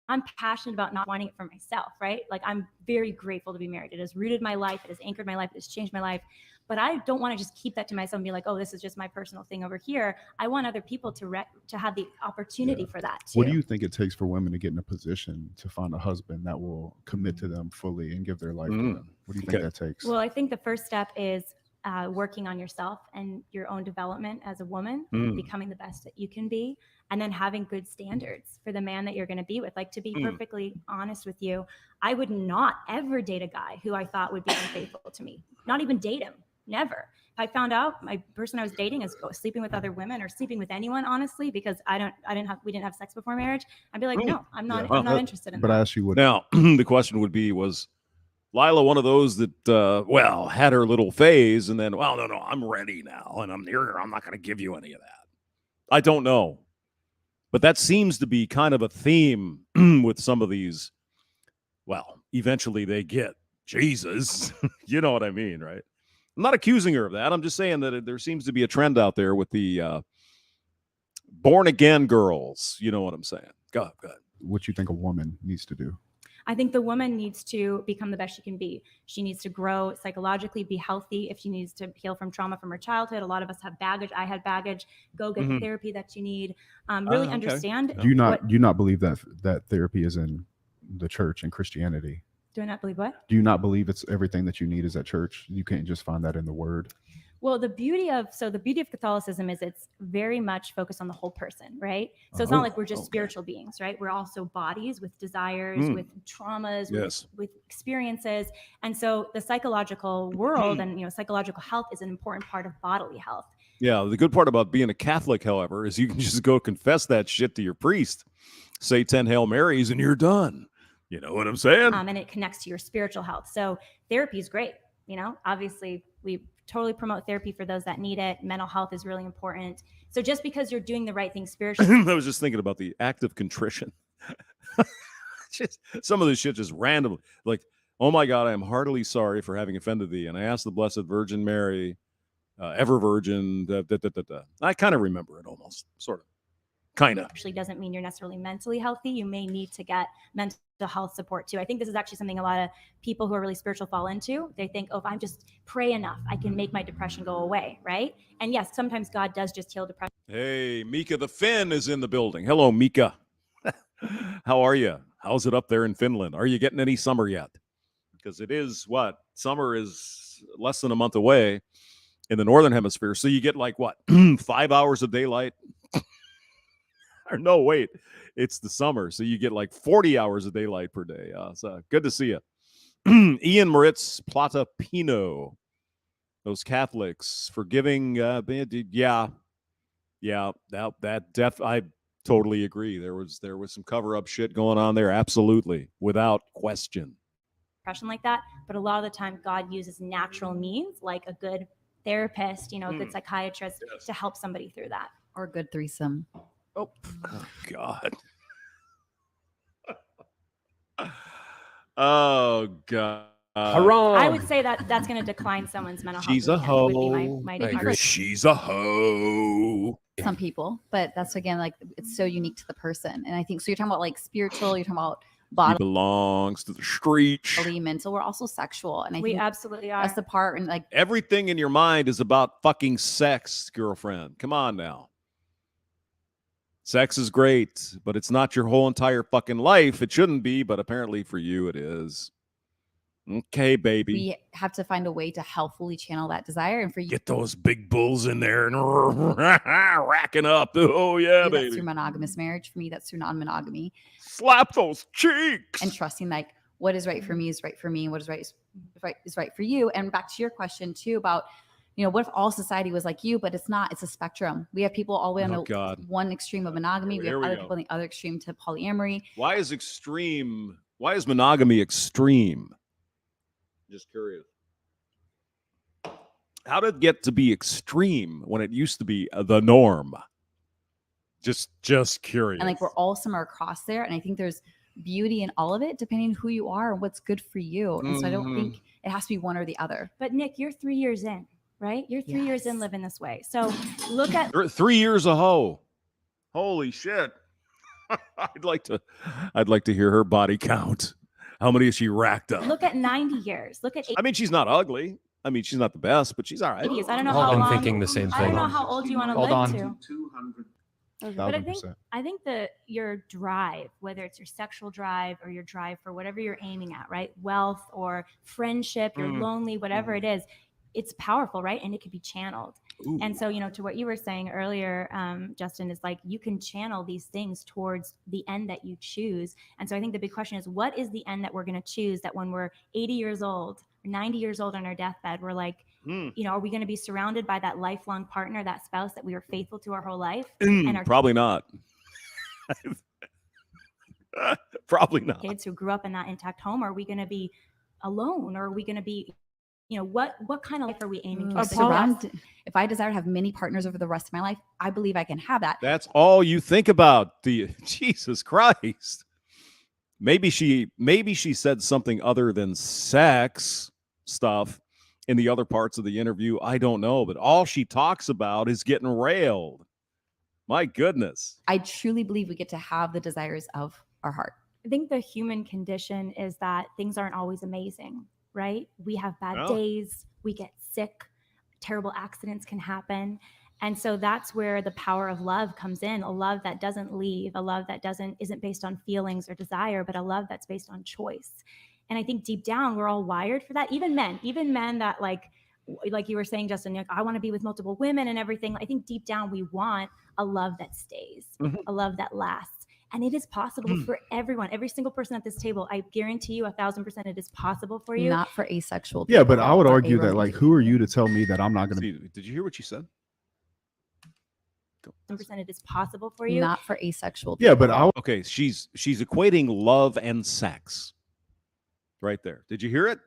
I'm passionate about not wanting it for myself, right? Like, I'm very grateful to be married. It has rooted my life. It has anchored my life. It has changed my life. But I don't want to just keep that to myself and be like, oh, this is just my personal thing over here. I want other people to have the opportunity for that too. What do you think it takes for women to get in a position to find a husband that will commit to them fully and give their life to them? What do you think that takes? Well, I think the first step is working on yourself and your own development as a woman, becoming the best that you can be, and then having good standards for the man that you're going to be with. Like, to be perfectly honest with you, I would not ever date a guy who I thought would be unfaithful to me. Not even date him. Never. If I found out my person I was dating is sleeping with other women or sleeping with anyone, honestly, because we didn't have sex before marriage, I'd be like, no, I'm not interested in that. But I asked you what. Now, the question would be, was Lila one of those that, had her little phase and then, no, I'm ready now and I'm here. I'm not going to give you any of that. I don't know. But that seems to be kind of a theme with some of these. Well, eventually they get Jesus. You know what I mean, right? I'm not accusing her of that. I'm just saying that there seems to be a trend out there with the born-again girls. You know what I'm saying? Go ahead. What you think a woman needs to do? I think the woman needs to become the best she can be. She needs to grow psychologically, be healthy. If she needs to heal from trauma from her childhood, a lot of us have baggage. I had baggage. Go get the therapy that you need. Really understand. Do you not believe that therapy is in the church and Christianity? Do I not believe what? Do you not believe it's everything that you need is at church? You can't just find that in the word. Well, the beauty of Catholicism is it's very much focused on the whole person, right? So it's not like we're just spiritual beings, right? We're also bodies with desires, with traumas, with experiences. And so the psychological world and psychological health is an important part of bodily health. Yeah, the good part about being a Catholic, however, is you can just go confess that shit to your priest, say 10 Hail Marys, and you're done. You know what I'm saying? And it connects to your spiritual health. So therapy is great. Obviously we totally promote therapy for those that need it. Mental health is really important. So just because you're doing the right thing spiritually. I was just thinking about the act of contrition. Just some of this shit just randomly, like, oh my God, I am heartily sorry for having offended thee. And I ask the Blessed Virgin Mary, ever virgin. I kind of remember it almost, sort of. Kind of. Actually doesn't mean you're necessarily mentally healthy. You may need to get mental health support too. I think this is actually something a lot of people who are really spiritual fall into. They think, oh, if I'm just pray enough, I can make my depression go away, right? And yes, sometimes God does just heal depression. Hey, Mika the Finn is in the building. Hello, Mika. How are you? How's it up there in Finland? Are you getting any summer yet? Because it is summer is less than a month away in the Northern Hemisphere. So you get 5 hours of daylight. Or no, wait, it's the summer. So you get 40 hours of daylight per day. So good to see you. Ian Moritz Plata Pino. Those Catholics forgiving. I totally agree. There was some cover-up shit going on there. Absolutely. Without question. Depression like that. But a lot of the time God uses natural means like a good therapist, a good psychiatrist to help somebody through that. Or a good threesome. Oh God. Oh God. I would say that's going to decline someone's mental health. She's a hoe. She's a hoe. Some people, but that's again it's so unique to the person. And I think so. You're talking about spiritual. You're talking about body. He belongs to the streets. Mental. We're also sexual, and we absolutely are. That's the part, and everything in your mind is about fucking sex, girlfriend. Come on now. Sex is great, but it's not your whole entire fucking life. It shouldn't be, but apparently for you it is. Okay, baby. We have to find a way to healthfully channel that desire, and for you, get those big bulls in there and racking up. Oh yeah, baby. That's through monogamous marriage. For me, that's through non-monogamy. Slap those cheeks. And trusting what is right for me is right for me, and what is right is right for you. And back to your question too about, what if all society was like you? But it's not. It's a spectrum. We have people all the way on one extreme of monogamy. We have other people on the other extreme to polyamory. Why is monogamy extreme? Just curious. How did it get to be extreme when it used to be the norm? Just curious. And like we're all somewhere across there. And I think there's beauty in all of it, depending who you are and what's good for you. And so I don't think it has to be one or the other. But Nick, you're 3 years in, right? You're 3 years in living this way. So look at 3 years a hoe. Holy shit. I'd like to hear her body count. How many has she racked up? look at 90 years. Look at 80 I mean, she's not ugly. I mean, she's not the best, but she's all right. years. I don't know Hold how on, long. thinking the same I don't thing. know how old you want to Hold live on. to. 200. But I 1000%. think that your drive, whether it's your sexual drive or your drive for whatever you're aiming at, right? Wealth or friendship, you're lonely, whatever it is, it's powerful, right? And it could be channeled. Ooh. And so, to what you were saying earlier, Justin, is like you can channel these things towards the end that you choose. And so I think the big question is, what is the end that we're going to choose that when we're 80 years old, 90 years old on our deathbed, we're like, are we going to be surrounded by that lifelong partner, that spouse that we were faithful to our whole life? And our Probably not. Probably not. kids who grew up in that intact home, are we going to be alone, or are we going to be, what kind of life are we aiming to? If I desire to have many partners over the rest of my life, I believe I can have that. That's all you think about. Jesus Christ. Maybe she said something other than sex stuff in the other parts of the interview. I don't know, but all she talks about is getting railed. My goodness. I truly believe we get to have the desires of our heart. I think the human condition is that things aren't always amazing, right? We have bad days, we get sick, terrible accidents can happen. And so that's where the power of love comes in, a love that doesn't leave, a love that isn't based on feelings or desire, but a love that's based on choice. And I think deep down, we're all wired for that. Even men that like you were saying, Justin, I want to be with multiple women and everything. I think deep down, we want a love that stays, a love that lasts. And it is possible for everyone, every single person at this table. I guarantee you 1,000% it is possible for you. Not for asexual Yeah, people, but I would for argue that, aromantic like, who are you to tell me that I'm not going to be? Did you hear what she said? 100% it is possible for you. Not for asexual Yeah, people. but Okay, she's equating love and sex. Right there. Did you hear it?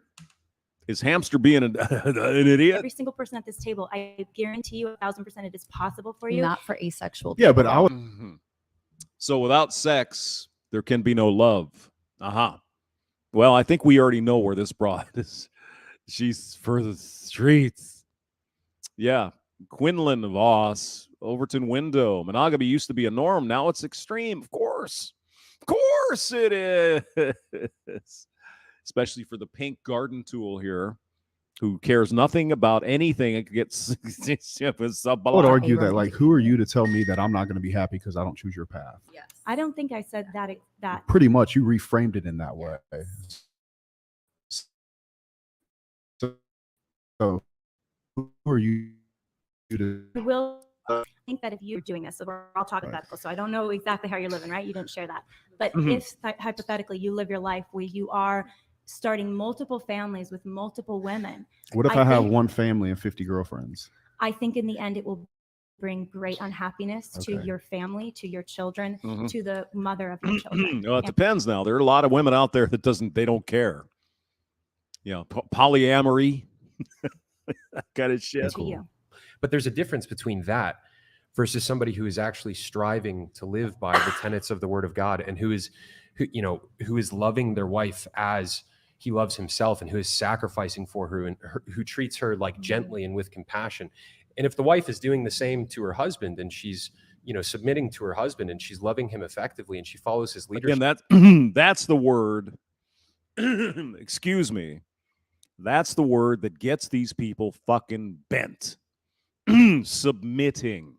Is Hamster being an idiot? Every single person at this table, I guarantee you 1,000% it is possible for you. Not for asexual people. Yeah, but I would. So without sex, there can be no love. Well, I think we already know where this brought is. She's for the streets. Yeah. Quinlan Voss, Overton Window. Monogamy used to be a norm. Now it's extreme. Of course it is. Especially for the pink garden tool here, who cares nothing about anything. It gets. I would argue that, like, who are you to tell me that I'm not going to be happy because I don't choose your path? Yes. I don't think I said that. Pretty much, you reframed it in that way. So who are you to? I think that if you're doing this, so we're all talking hypothetical, so I don't know exactly how you're living, right? You didn't share that. But if hypothetically you live your life where you are starting multiple families with multiple women. What if I have one family and 50 girlfriends? I think in the end it will bring great unhappiness to your family, to your children, to the mother of your children. Well, it depends now. There are a lot of women out there that they don't care. Polyamory, that kind of shit. You. But there's a difference between that versus somebody who is actually striving to live by the tenets of the Word of God, and who is loving their wife as he loves himself, and who is sacrificing for her, and who treats her like gently and with compassion. And if the wife is doing the same to her husband, and she's submitting to her husband, and she's loving him effectively, and she follows his leadership. Again, that's the word. Excuse me. That's the word that gets these people fucking bent. Submitting.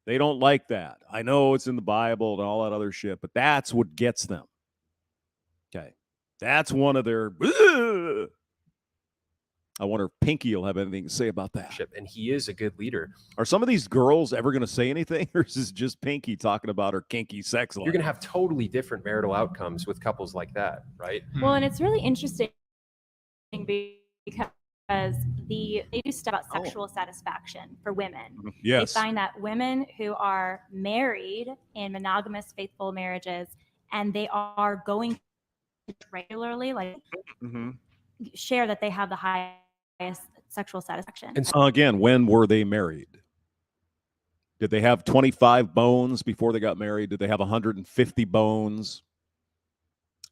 They don't like that. I know it's in the Bible and all that other shit, but that's what gets them. Okay. That's one of their. I wonder if Pinky will have anything to say about that. And he is a good leader. Are some of these girls ever going to say anything, or is this just Pinky talking about her kinky sex life? You're going to have totally different marital outcomes with couples like that, right? Well, and it's really interesting because they do stuff about sexual satisfaction for women. Yes. They find that women who are married in monogamous, faithful marriages, and they are going regularly, like share that they have the highest sexual satisfaction. And so, again, when were they married? Did they have 25 bones before they got married? Did they have 150 bones?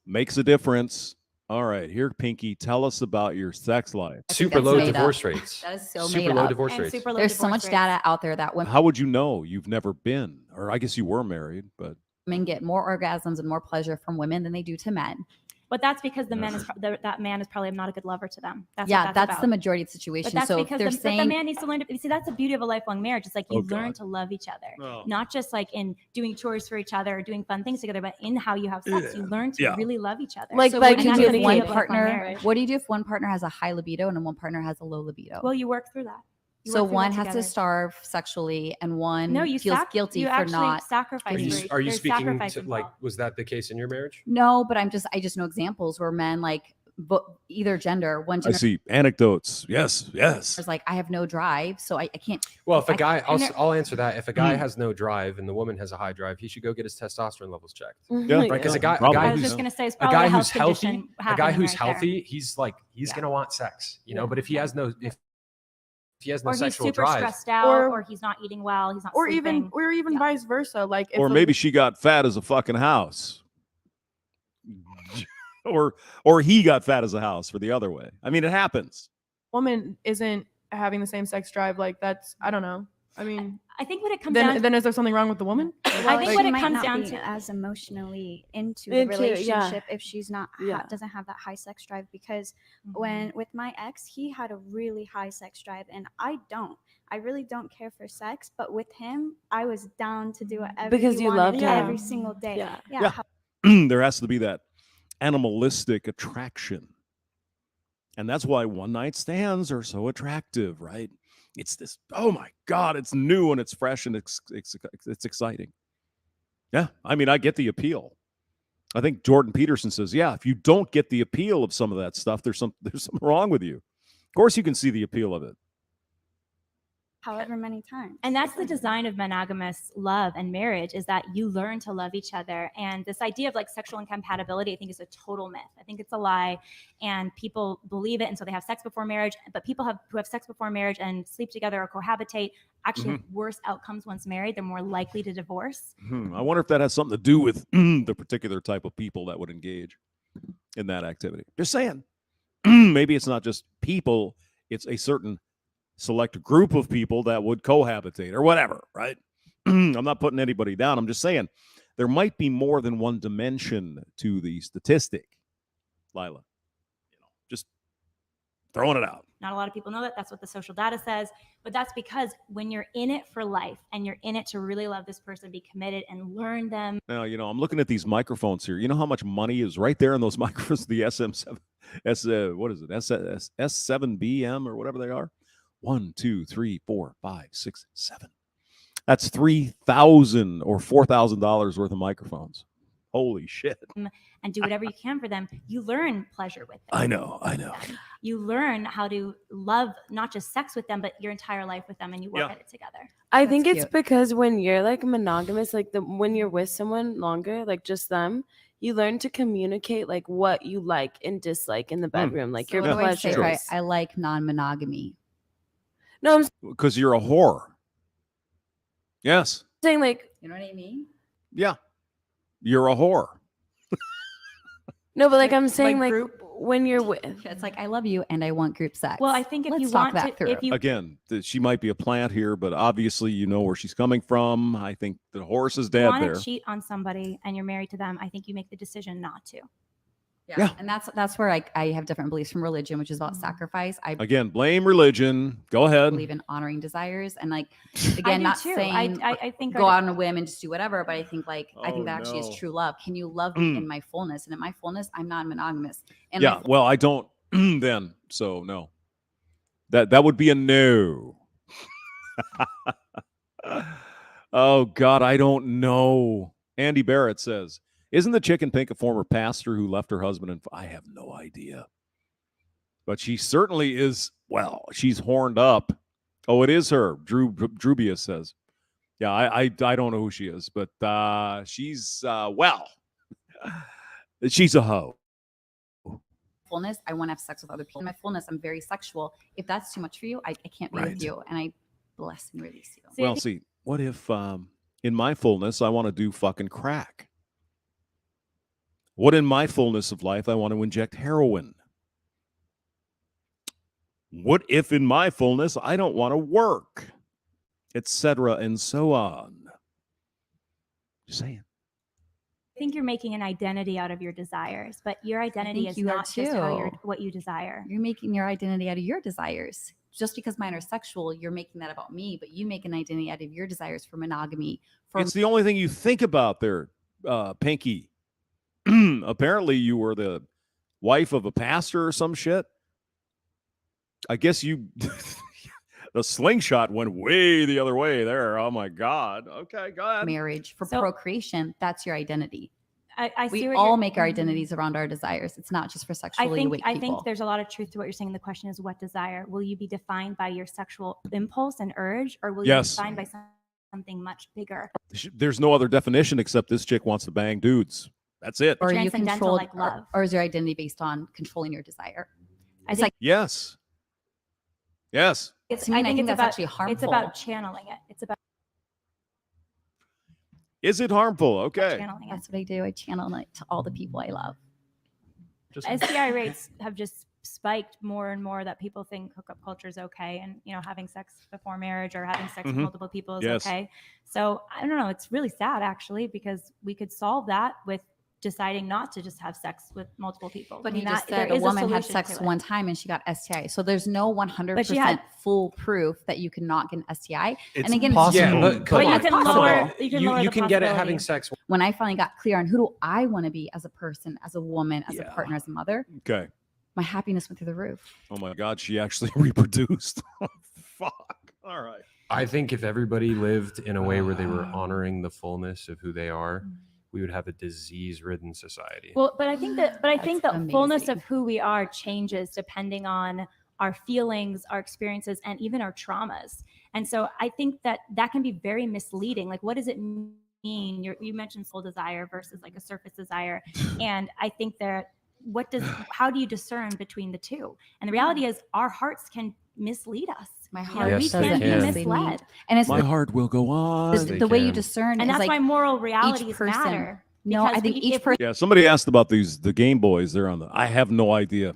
Makes a difference. All right, here, Pinky, tell us about your sex life. Super low divorce rates. That is so Super made low up. divorce And rates. super low There's so divorce much rates. data out there that How would you know? You've never been, or I guess you were married, but women get more orgasms and more pleasure from women than they do to men. But that's because the man is that man is probably not a good lover to them. That's Yeah, what that's about. the majority of the But situation. that's So because they're but saying the man needs to learn to see. That's the beauty of a lifelong marriage. It's like you Oh, learn God. to love each other, Oh. not just like in doing chores for each other or doing fun things together, but in how you have sex. You learn to really love each other. Like so by what do you do if one communicating. partner? What do you do if one partner has a high libido and one partner has a low libido? Well, you work through that. You So work through one that has together. to starve sexually, and one No, you feels guilty you for actually not. sacrifice. Are you There's speaking sacrifice to, involved. like, was that the case in your marriage? No, but I just know examples where men like either gender, one I gender see anecdotes. Yes, yes. is like, I have no drive, so I can't. Well, if a guy, and there- I'll answer that. If a guy has no drive and the woman has a high drive, he should go get his testosterone levels checked. Yeah, Right? Because a guy I was who's just gonna say it's a probably guy a health who's healthy, condition a guy happening who's right there. healthy, he's gonna want sex, you know. But if he has no, if he has no Or he's sexual super drive, stressed out, or he's not eating well, he's not or sleeping. even vice versa. Like if Or the maybe she got fat as a fucking house. or he got fat as a house for the other way. I mean, it happens. woman isn't having the same sex drive, like that's, I don't know. I mean, I think when it comes down then is there something wrong with the woman? I think when it might comes not down be to as emotionally into the Into it, yeah. relationship if she's not Yeah. doesn't have that high sex drive, because when with my ex, he had a really high sex drive and I don't. I really don't care for sex, but with him, I was down to do whatever Because he you wanted loved him. every single day. Yeah. There has to be that animalistic attraction. And that's why one night stands are so attractive, right? It's this, oh my God, it's new and it's fresh and it's exciting. Yeah, I mean, I get the appeal. I think Jordan Peterson says, yeah, if you don't get the appeal of some of that stuff, there's something wrong with you. Of course, you can see the appeal of it. However many times. And that's the design of monogamous love and marriage, is that you learn to love each other. And this idea of like sexual incompatibility, I think, is a total myth. I think it's a lie, and people believe it, and so they have sex before marriage. But people who have sex before marriage and sleep together or cohabitate actually have worse outcomes once married. They're more likely to divorce. I wonder if that has something to do with the particular type of people that would engage in that activity. Just saying. Maybe it's not just people, it's a certain select group of people that would cohabitate or whatever, right? I'm not putting anybody down. I'm just saying there might be more than one dimension to the statistic, Lila. Just throwing it out. Not a lot of people know that. That's what the social data says. But that's because when you're in it for life and you're in it to really love this person, be committed and learn them. Now, I'm looking at these microphones here. You know how much money is right there in those microphones, the SM7, what is it? S7BM or whatever they are? 1, 2, 3, 4, 5, 6, 7. That's $3,000 or $4,000 worth of microphones. Holy shit. And do whatever you can for them. You learn pleasure with them. I know. You learn how to love not just sex with them, but your entire life with them, and you work at it together. I think it's because when you're like monogamous, like when you're with someone longer, like just them, you learn to communicate like what you like and dislike in the bedroom, like your What do I say? pleasures. I like non-monogamy. No, I'm Because you're a whore. Yes. saying like, You know what I mean? Yeah. You're a whore. no, but like I'm saying like like when you're with, It's like, I love you and I want group sex. Well, I think if Let's you talk want that to, through. if you Again, she might be a plant here, but obviously you know where she's coming from. I think the horse is dead want there. to cheat on somebody and you're married to them, I think you make the decision not to. Yeah. And that's where I have different beliefs from religion, which is about sacrifice. I Again, blame religion. Go ahead. believe in honoring desires, and like I again, do not too. saying I think go out on a whim and just do whatever, but I think I think that actually no. is true love. Can you love me in my fullness? And in my fullness, I'm non-monogamous. And Yeah, well, I don't then. So no. That would be a no. Oh God, I don't know. Andy Barrett says, isn't the chick in pink a former pastor who left her husband? And I have no idea. But she certainly is, well, she's horned up. Oh, it is her. Drubia says. Yeah, I don't know who she is, but she's, well, she's a hoe. fullness, I want to have sex with other people. In my fullness, I'm very sexual. If that's too much for you, I can't be Right. with you. And I bless and release you. Well, see, What if in my fullness I want to do fucking crack? What in my fullness of life I want to inject heroin? What if in my fullness I don't want to work? Etc. and so on. Just saying. I think you're making an identity out of your desires, but your identity is not just what you desire. You're making your identity out of your desires. Just because mine are sexual, you're making that about me, but you make an identity out of your desires for monogamy. It's the only thing you think about there, Pinky. Apparently you were the wife of a pastor or some shit. I guess you... The slingshot went way the other way there. Oh, my God. Okay, go ahead. Marriage for procreation, that's your identity. We all make our identities around our desires. It's not just for sexually awake people. I think there's a lot of truth to what you're saying. The question is, what desire? Will you be defined by your sexual impulse and urge, or will you be defined by something much bigger? There's no other definition except this chick wants to bang dudes. That's it. Or you control, like love. Or is your identity based on controlling your desire? It's like yes. Yes. I think that's actually harmful. It's about channeling it. It's about. Is it harmful? Okay. That's what I do. I channel it to all the people I love. STI rates have just spiked more and more that people think hookup culture is okay, and having sex before marriage or having sex with multiple people is okay. So I don't know. It's really sad actually, because we could solve that with deciding not to just have sex with multiple people. But you just said a woman had sex one time and she got STI. So there's no 100% full proof that you cannot get an STI. It's and again, possible. But you can lower. You can get it having sex. When I finally got clear on who do I want to be as a person, as a woman, as a partner, as a mother. Okay. My happiness went through the roof. Oh my God, she actually reproduced. Fuck. All right. I think if everybody lived in a way where they were honoring the fullness of who they are, we would have a disease-ridden society. Well, but I think the fullness of who we are changes depending on our feelings, our experiences, and even our traumas. And so I think that can be very misleading. Like, what does it mean? You mentioned soul desire versus like a surface desire, and I think that how do you discern between the two? And the reality is, our hearts can mislead us. My heart we can be misled. And it's my heart will go on. The way you discern, and is that's like why moral realities person, matter. No, I think each person. Yeah, somebody asked about the Game Boys. They're on I have no idea.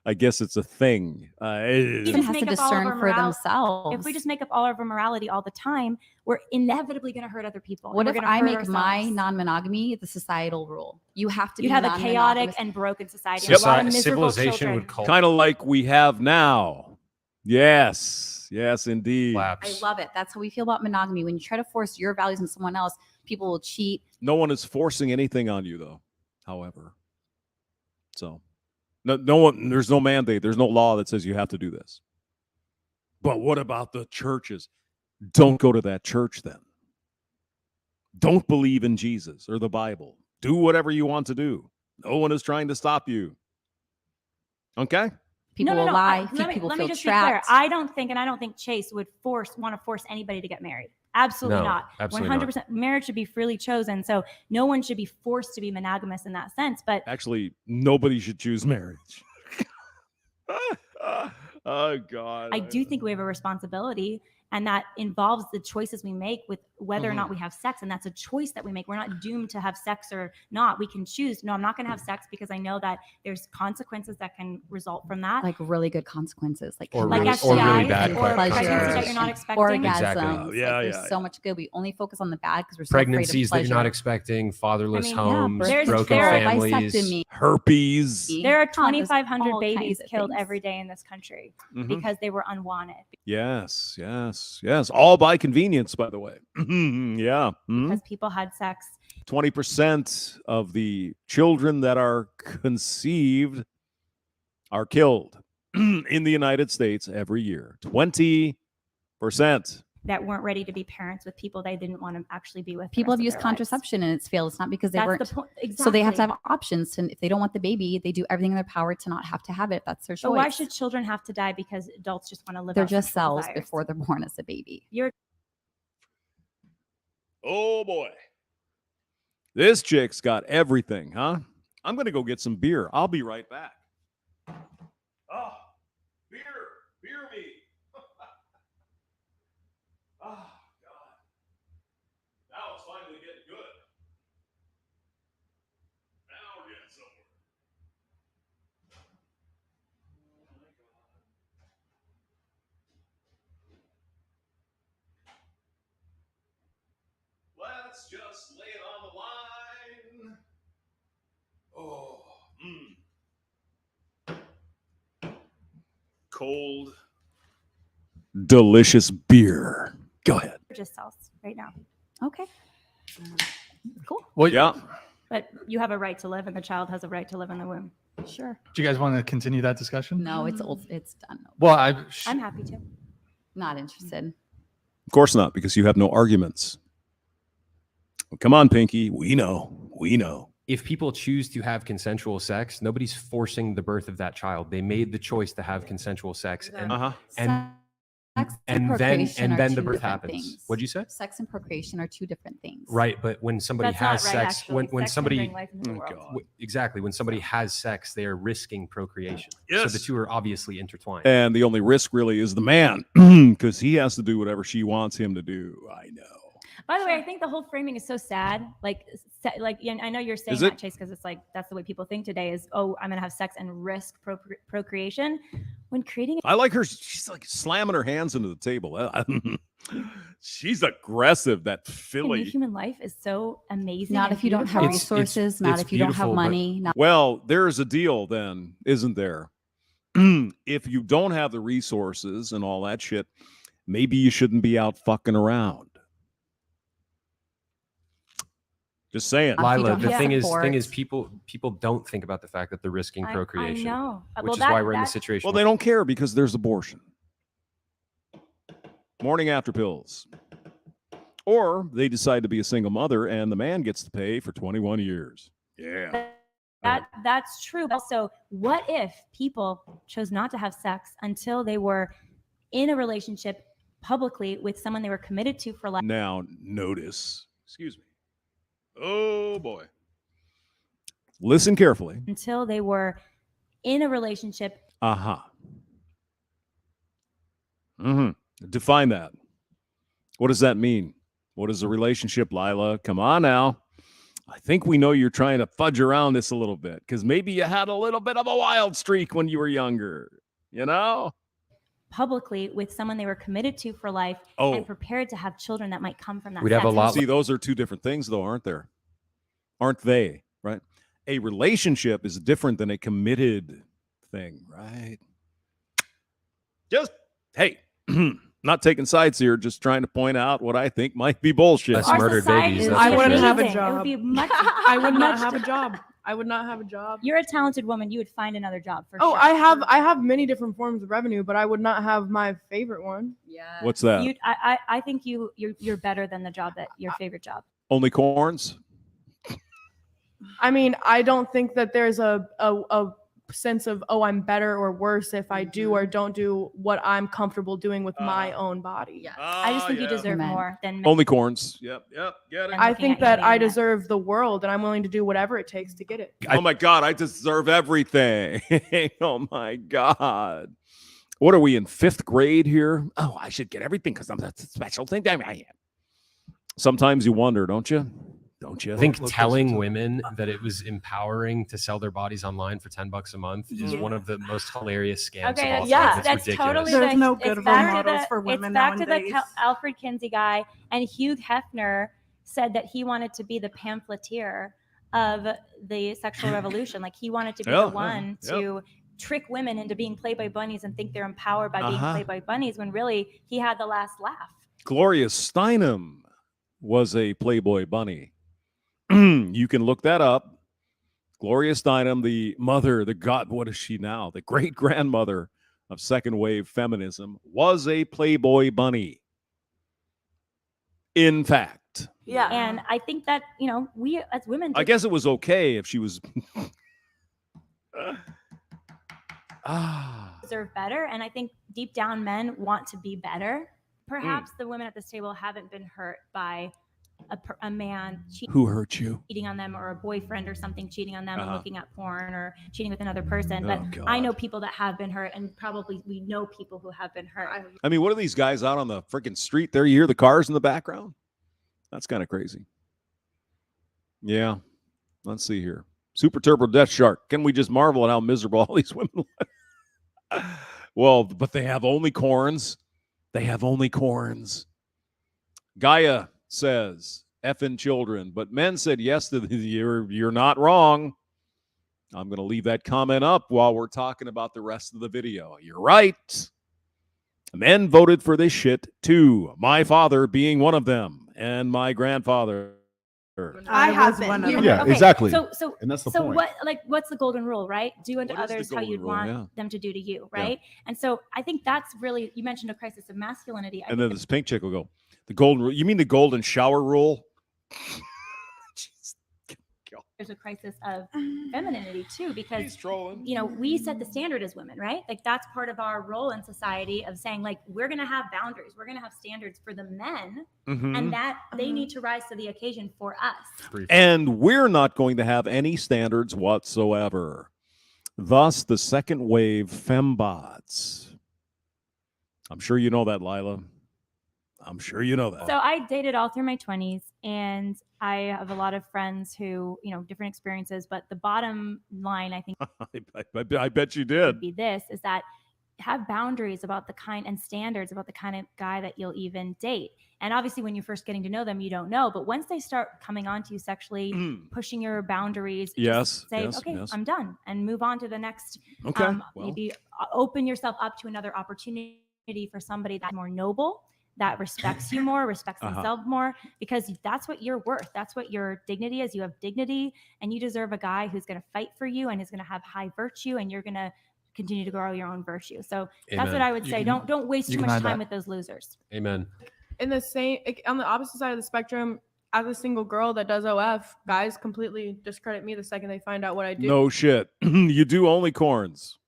I guess it's a thing. Even has to discern for themselves. If we just make up all of our morality all the time, we're inevitably going to hurt other people. What if I make my non-monogamy the societal rule? You have to. You have a chaotic and broken society. Yep. A lot of miserable Civilization children. would collapse. Kind of like we have now. Yes, indeed. I love it. That's how we feel about monogamy. When you try to force your values on someone else, people will cheat. No one is forcing anything on you, though. However, so no one. There's no mandate. There's no law that says you have to do this. But what about the churches? Don't go to that church then. Don't believe in Jesus or the Bible. Do whatever you want to do. No one is trying to stop you. Okay? People will lie. Let People me feel just trapped. be clear. I don't think Chase would want to force anybody to get married. Absolutely not. Absolutely 100%. Not. Marriage should be freely chosen. So no one should be forced to be monogamous in that sense. But actually, nobody should choose marriage. Oh God. I do think we have a responsibility, and that involves the choices we make with whether or not we have sex. And that's a choice that we make. We're not doomed to have sex or not. We can choose, no, I'm not going to have sex because I know that there's consequences that can result from that. Like really good consequences. Like STIs, or really bad or pregnancies that you're not expecting. Orgasms. Exactly. There's so much good. We only focus on the bad because we're so Pregnancies afraid of that you're not expecting, fatherless homes, there's broken families, herpes. There are 2,500 all babies kinds of killed things. every day in this country because they were unwanted. Yes. All by convenience, by the way. Yeah. Because people had sex. 20% of the children that are conceived are killed in the United States every year. 20%. That weren't ready to be parents with people they didn't want to actually be with. People have used contraception and it's failed. It's not because they weren't. The point. Exactly. So they have to have options. And if they don't want the baby, they do everything in their power to not have to have it. That's their choice. But why should children have to die because adults just want to live? They're just cells before they're born as a baby. Oh boy. This chick's got everything, huh? I'm going to go get some beer. I'll be right back. Oh, beer me. let's just lay it on the line. Oh, cold, delicious beer. Go ahead. Just cells right now. Okay. Cool. Well, Yeah. But you have a right to live, and the child has a right to live in the womb. Sure. Do you guys want to continue that discussion? No, it's old. It's done. Well, I'm happy to. Not interested. Of course not, because you have no arguments. Well, come on, Pinky. We know. We know. If people choose to have consensual sex, nobody's forcing the birth of that child. They made the choice to have consensual sex, and Sex and procreation are then the two birth different happens. things. What'd you say? Sex and procreation are two different things. Right, but when somebody That's has not right, sex, actually. when Sex can somebody bring life into the world. exactly, when somebody has sex, they are risking procreation. Yes. So the two are obviously intertwined. And the only risk really is the man, because he has to do whatever she wants him to do. I know. By the way, I think the whole framing is so sad. Like I know you're saying Is it? that, Chase, because it's like that's the way people think today is, oh, I'm going to have sex and risk procreation. When creating I like her. She's like slamming her hands into the table. She's aggressive, that a new filly. human life is so amazing. Not and if you don't have beautiful. resources, not it's if you don't have beautiful, but- money. Not Well, there's a deal then, isn't there? If you don't have the resources and all that shit, maybe you shouldn't be out fucking around. Just saying. Lila, the have thing support. is people don't think about the fact that they're risking procreation. I know. Which is why we're in the situation. Well, they don't care because there's abortion. Morning after pills. Or they decide to be a single mother and the man gets to pay for 21 years. Yeah. That's true. Also, what if people chose not to have sex until they were in a relationship publicly with someone they were committed to for life? Now, notice, excuse me. Oh, boy. Listen carefully. Until they were in a relationship. Uh-huh. Define that. What does that mean? What is a relationship, Lila? Come on now. I think we know you're trying to fudge around this a little bit because maybe you had a little bit of a wild streak when you were younger, you know? Publicly with someone they were committed to for life and prepared to have children that might come from that. We'd have a lot. See, those are two different things, though, aren't there? Aren't they? Right? A relationship is different than a committed thing, right? Just, hey, not taking sides here, just trying to point out what I think might be bullshit. Us murdered babies. I wouldn't have a amazing. It would job. be much. I would not much have a job. I would not have a job. You're a talented woman. You would find another job for Oh, sure. I have many different forms of revenue, but I would not have my favorite one. Yeah. What's that? I think you're better than the job that your favorite job. Only corns? I mean, I don't think that there's a sense of, oh, I'm better or worse if I do or don't do what I'm comfortable doing with my own body. Yes. I just think you deserve Amen. more than Only corns. Yep. Get it. I looking think at you that being I that. deserve the world and I'm willing to do whatever it takes to get it. Oh my God, I deserve everything. Oh my God. What are we in 5th grade here? Oh, I should get everything because that's a special thing. I am. Sometimes you wonder, don't you? Don't you? I think telling women that it was empowering to sell their bodies online for $10 a month is one of the most hilarious scams Okay, of all yeah, time. It's that's ridiculous. totally There's the, no it's good role back to models the, for women It's back nowadays. to the Alfred Kinsey guy, and Hugh Hefner said that he wanted to be the pamphleteer of the sexual revolution. Like he wanted to be the one to trick women into being Playboy bunnies and think they're empowered by being Playboy bunnies when really he had the last laugh. Gloria Steinem was a Playboy bunny. You can look that up. Gloria Steinem, the mother, the god, what is she now? The great grandmother of second wave feminism, was a Playboy bunny. In fact. Yeah. And I think that, we as women. I guess it was okay if she was. Deserve better. And I think deep down men want to be better. Perhaps the women at this table haven't been hurt by a man who hurt you, cheating on them, or a boyfriend or something cheating on them and looking at porn or cheating with another person. But God. I know people that have been hurt, and probably we know people who have been hurt. I mean, what are these guys out on the freaking street there? You hear the cars in the background? That's kind of crazy. Yeah. Let's see here. Super Turbo Death Shark. Can we just marvel at how miserable all these women live? Well, but they have only corns. They have only corns. Gaia says, effing children. But men said yes to you're not wrong. I'm going to leave that comment up while we're talking about the rest of the video. You're right. Men voted for this shit too. My father being one of them, and my grandfather. I have been. Yeah, exactly. So and that's the so point. what's the golden rule, right? Do unto What is the others how golden you'd rule? want Yeah. them to do to you, right? And so I think that's really, you mentioned a crisis of masculinity. And then this pink chick will go, the golden rule. You mean the golden shower rule? There's a crisis of femininity too, because we set the standard as women, right? Like that's part of our role in society of saying like we're gonna have boundaries, we're gonna have standards for the men, and that they need to rise to the occasion for us. And we're not going to have any standards whatsoever. Thus, the second wave fembots. I'm sure you know that, Lila. I'm sure you know that. So I dated all through my 20s, and I have a lot of friends who, different experiences, but the bottom line, I think, I bet you did. would be this, is that have boundaries about the kind and standards about the kind of guy that you'll even date. And obviously when you're first getting to know them, you don't know, but once they start coming on to you sexually, pushing your boundaries, just say, I'm done, and move on to the next. Maybe open yourself up to another opportunity for somebody that's more noble, that respects you more, respects themselves more, because that's what you're worth. That's what your dignity is. You have dignity, and you deserve a guy who's going to fight for you and is going to have high virtue, and you're going to continue to grow your own virtue. So that's what I would say. Don't waste too much time with those losers. Amen. In the same, on the opposite side of the spectrum, as a single girl that does OF, guys completely discredit me the second they find out what I do. No shit. You do only corns.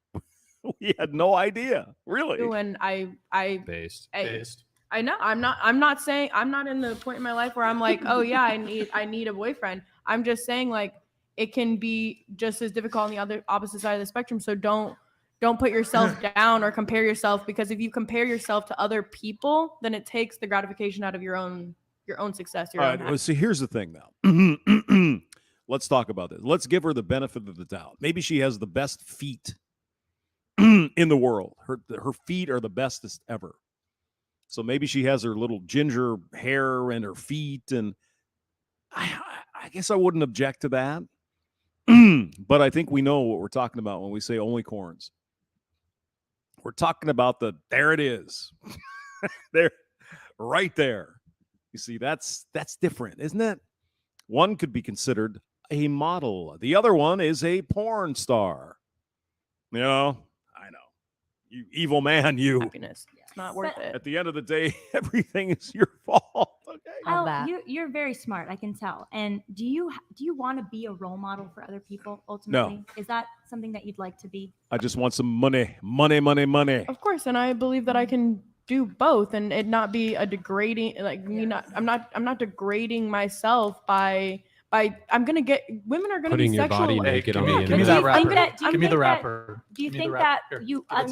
We had no idea. Really? When I based. I know I'm not saying, I'm not in the point in my life where I'm like, oh yeah, I need a boyfriend. I'm just saying like it can be just as difficult on the other opposite side of the spectrum. So don't put yourself down or compare yourself, because if you compare yourself to other people, then it takes the gratification out of your own success. All right. Well, see, here's the thing now. Let's talk about this. Let's give her the benefit of the doubt. Maybe she has the best feet in the world. Her feet are the bestest ever. So maybe she has her little ginger hair and her feet, and I guess I wouldn't object to that. But I think we know what we're talking about when we say only corns. We're talking about there it is. There, right there. You see, that's different, isn't it? One could be considered a model. The other one is a porn star. I know. You evil man, you. Happiness. It's not worth it. At the end of the day, everything is your fault. Okay. You're very smart, I can tell. And do you want to be a role model for other people ultimately? No. Is that something that you'd like to be? I just want some money. Of course, and I believe that I can do both, and it not be a degrading. I'm not degrading myself by. Women are gonna putting be your sexual. body naked on the Give me internet. that rapper. Give me the rapper. Do you think that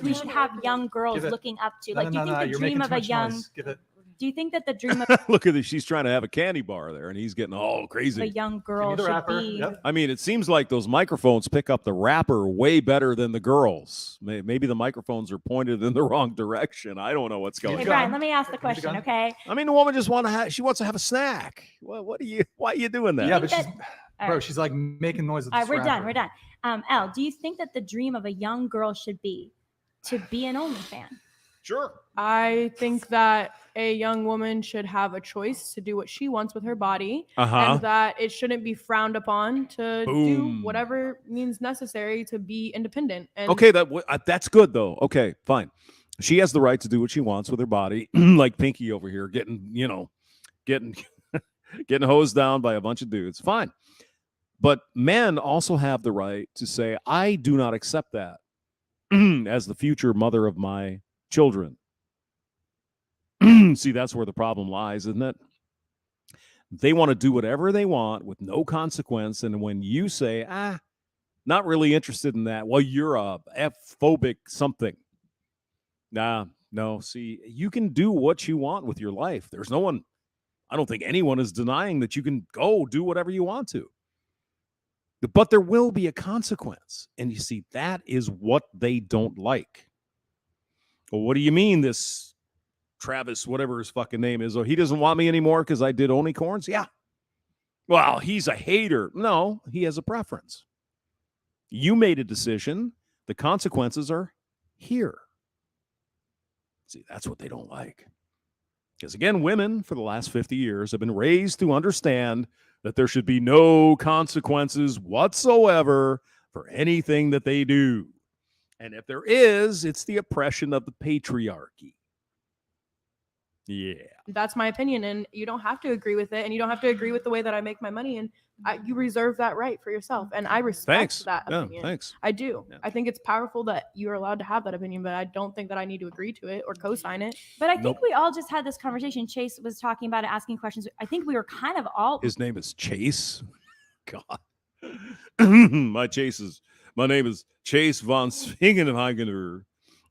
we should have young girls looking up to? Like, do you think the dream of a young? Do you think that the dream of Look at this. She's trying to have a candy bar there, and he's getting all crazy. a young girl should be? Yep. I mean, it seems like those microphones pick up the rapper way better than the girls. Maybe the microphones are pointed in the wrong direction. I don't know what's going Hey on. Brian, let me ask the question, okay? I mean, the woman just wants to have a snack. Why are you doing that? Yeah, but that- she's like making noise. All right, we're done. Elle, do you think that the dream of a young girl should be to be an OnlyFans? Sure. I think that a young woman should have a choice to do what she wants with her body, Uh-huh. and that it shouldn't be frowned upon to do whatever means necessary to be independent. And Okay, that's good though. Okay, fine. She has the right to do what she wants with her body, like Pinky over here, getting hosed down by a bunch of dudes. Fine. But men also have the right to say, I do not accept that as the future mother of my children. See, that's where the problem lies, isn't it? They want to do whatever they want with no consequence. And when you say, not really interested in that, well, you're a F-phobic something. No, see, you can do what you want with your life. There's no one, I don't think anyone is denying that you can go do whatever you want to. But there will be a consequence. And you see, that is what they don't like. Well, what do you mean this Travis, whatever his fucking name is, he doesn't want me anymore because I did only corns? Yeah, Well, he's a hater. No, he has a preference. You made a decision. The consequences are here. See, that's what they don't like. Because again, women for the last 50 years have been raised to understand that there should be no consequences whatsoever for anything that they do. And if there is, it's the oppression of the patriarchy. Yeah. That's my opinion, and you don't have to agree with it, and you don't have to agree with the way that I make my money, and you reserve that right for yourself, and I respect that opinion. Thanks. I do. Yeah. I think it's powerful that you're allowed to have that opinion, but I don't think that I need to agree to it or co-sign it. But I think we all just had this conversation. Chase was talking about it, asking questions. I think we were kind of all. His name is Chase. God. My name is Chase von Svingenhagener.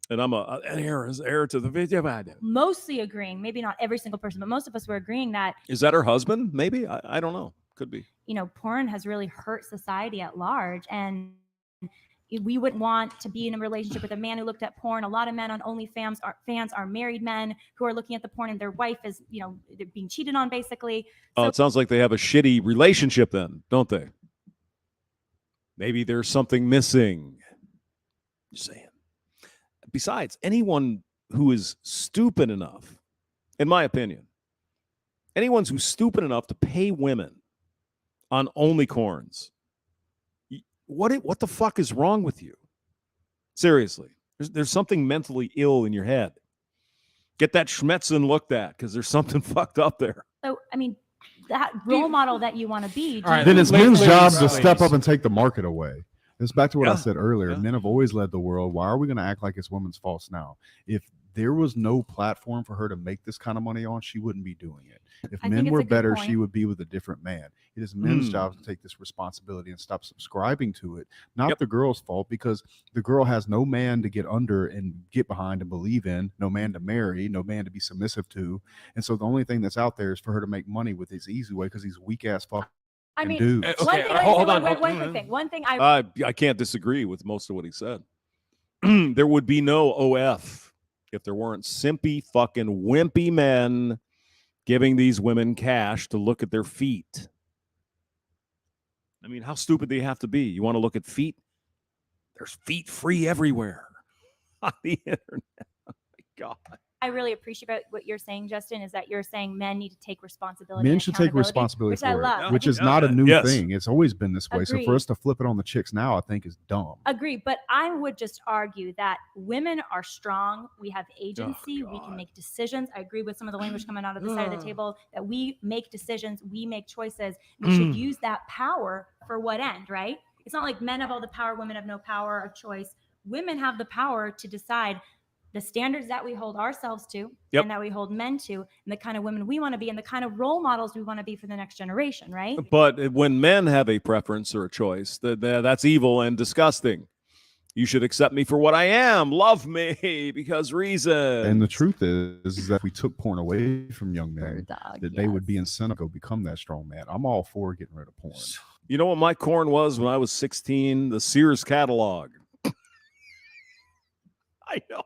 And I'm an heir to the video. Mostly agreeing, maybe not every single person, but most of us were agreeing that. Is that her husband? Maybe. I don't know. Could be. You know, porn has really hurt society at large. And we wouldn't want to be in a relationship with a man who looked at porn. A lot of men on OnlyFans are married men who are looking at the porn and their wife is, you know, they're being cheated on basically. So, it sounds like they have a shitty relationship then, don't they? Maybe there's something missing. Just saying. Besides, anyone who is stupid enough, in my opinion, anyone who's stupid enough to pay women on OnlyCorns, what the fuck is wrong with you? Seriously, there's something mentally ill in your head. Get that Schmetzen looked at because there's something fucked up there. So, I mean, that role model that you want to be. Right, then it's men's job to step up and take the market away. It's back to what I said earlier. Men have always led the world. Why are we going to act like it's women's fault now? If there was no platform for her to make this kind of money on, she wouldn't be doing it. If men were better, she would be with a different man. It is men's job to take this responsibility and stop subscribing to it. Not the girl's fault, because the girl has no man to get under and get behind and believe in, no man to marry, no man to be submissive to. And so the only thing that's out there is for her to make money with this easy way because these weak ass fuck. I mean, dudes. Okay, one thing. I can't disagree with most of what he said. There would be no OF if there weren't simpy fucking wimpy men giving these women cash to look at their feet. I mean, how stupid do you have to be? You want to look at feet? There's feet free everywhere on the internet. Oh my God. I really appreciate what you're saying, Justin, is that you're saying men need to take responsibility. Men should take responsibility for it, which is not a new thing. It's always been this way. Agreed. So for us to flip it on the chicks now, I think is dumb. Agree, but I would just argue that women are strong. We have agency. We can make decisions. I agree with some of the language coming out of the side of the table that we make decisions. We make choices. We should use that power for what end, right? It's not like men have all the power, women have no power of choice. Women have the power to decide the standards that we hold ourselves to and that we hold men to, and the kind of women we want to be and the kind of role models we want to be for the next generation, right? But when men have a preference or a choice, that's evil and disgusting. You should accept me for what I am. Love me because reason. And the truth is that if we took porn away from young men, that they would be incentive to become that strong man. I'm all for getting rid of porn. You know what my corn was when I was 16? The Sears catalog. I know.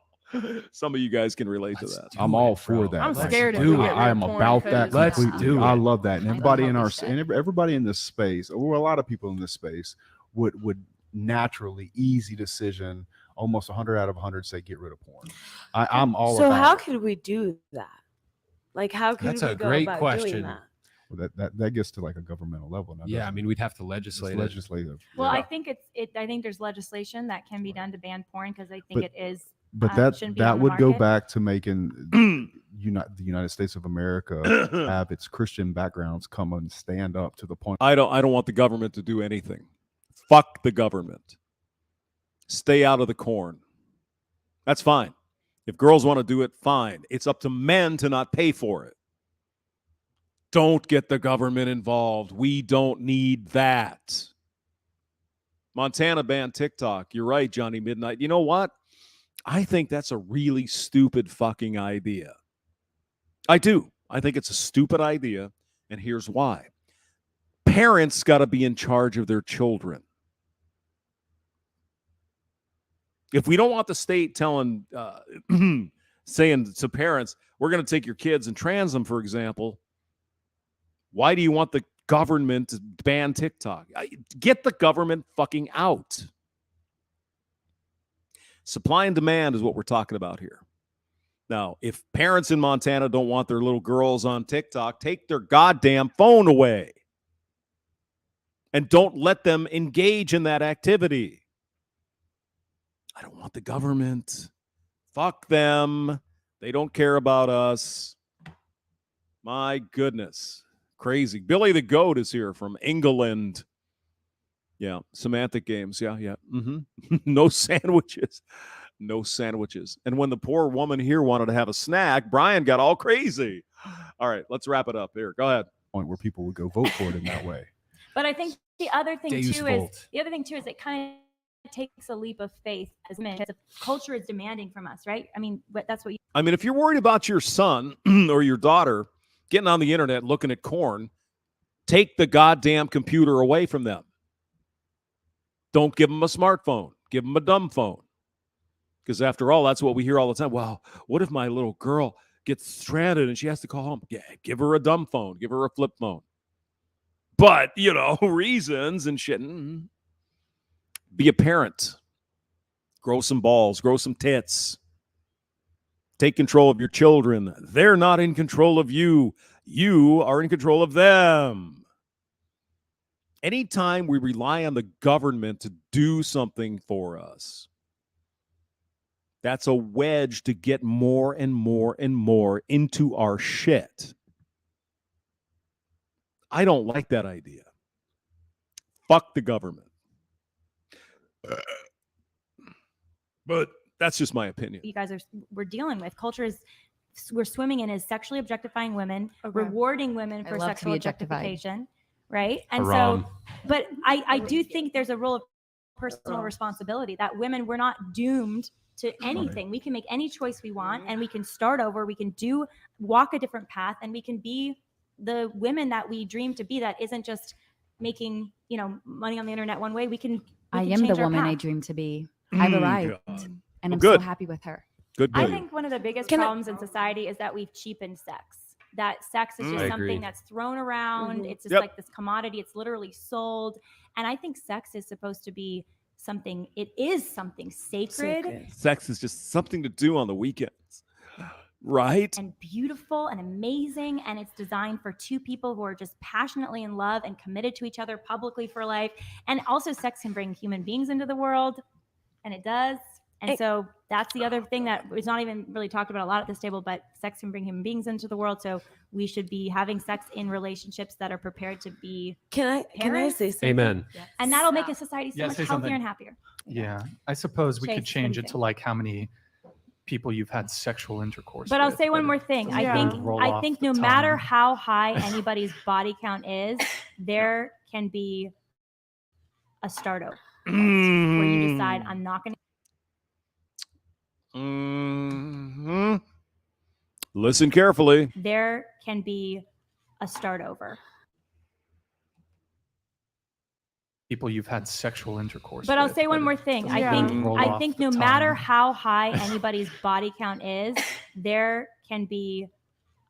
Some of you guys can relate to that. I'm all for that. I'm scared of it. I am about that. Let's do it. I love that. And everybody in this space, or a lot of people in this space, would naturally, easy decision, almost 100 out of 100 say get rid of porn. I'm all so about how it. could we do that? Like, how could That's we a go great about question. doing that? Well, that gets to like a governmental level. Now, Yeah, I mean, we'd have to legislate it. Legislative. Well, I think I think there's legislation that can be done to ban porn because I think it is. But that would go back to making the United States of America have its Christian backgrounds come and stand up to the point. I don't want the government to do anything. Fuck the government. Stay out of the corn. That's fine. If girls want to do it, fine. It's up to men to not pay for it. Don't get the government involved. We don't need that. Montana banned TikTok. You're right, Johnny Midnight. You know what? I think that's a really stupid fucking idea. I do. I think it's a stupid idea, and here's why. Parents got to be in charge of their children. If we don't want the state telling, saying to parents, we're going to take your kids and trans them, for example, why do you want the government to ban TikTok. Get the government fucking out. Supply and demand is what we're talking about here. Now, if parents in Montana don't want their little girls on TikTok, take their goddamn phone away. And don't let them engage in that activity. I don't want the government. Fuck them. They don't care about us. My goodness. Crazy. Billy the Goat is here from England. Yeah, semantic games. Yeah. Mm-hmm. No sandwiches. No sandwiches. And when the poor woman here wanted to have a snack, Brian got all crazy. All right, let's wrap it up here. Go ahead. Point where people would go vote for it in that way. But I think the other thing Deus too Vult. is it kind of takes a leap of faith as men because culture is demanding from us, right? I mean, that's what you. I mean, if you're worried about your son or your daughter getting on the internet looking at corn, take the goddamn computer away from them. Don't give them a smartphone. Give them a dumb phone. Because after all, that's what we hear all the time. Wow, what if my little girl gets stranded and she has to call home? Yeah, give her a dumb phone. Give her a flip phone. But, reasons and shit. Be a parent. Grow some balls. Grow some tits. Take control of your children. They're not in control of you. You are in control of them. Anytime we rely on the government to do something for us, that's a wedge to get more and more and more into our shit. I don't like that idea. Fuck the government. But that's just my opinion. You guys we're dealing with culture we're swimming in is sexually objectifying women, rewarding women for sexual objectification, right? And so, but I do think there's a role of personal responsibility that women, we're not doomed to anything. We can make any choice we want, and we can start over. We can walk a different path, and we can be the women that we dream to be. That isn't just making money on the internet one way. I am the woman I dream to be. I've arrived, and I'm so happy with her. Good. I think one of the biggest problems in society is that we've cheapened sex. That sex is just something that's thrown around. It's just like this commodity. It's literally sold. And I think sex is supposed to be something. It is something sacred. Sex is just something to do on the weekends, right? And beautiful and amazing. And it's designed for two people who are just passionately in love and committed to each other publicly for life. And also, sex can bring human beings into the world, and it does. And so that's the other thing that is not even really talked about a lot at this table, but sex can bring human beings into the world. So we should be having sex in relationships that are prepared to be Can I say something? Amen. Yes. And that'll make a society so much healthier and happier. Yeah. I suppose we could Chase, change what it do to like how many people you've had sexual intercourse But with. I'll say one more thing. I think no matter how high anybody's body count is, there can be a start over where you decide I'm not going to. Listen carefully. There can be a start over. People you've had sexual intercourse But with. I'll say one more thing. I think no matter how high anybody's body count is, there can be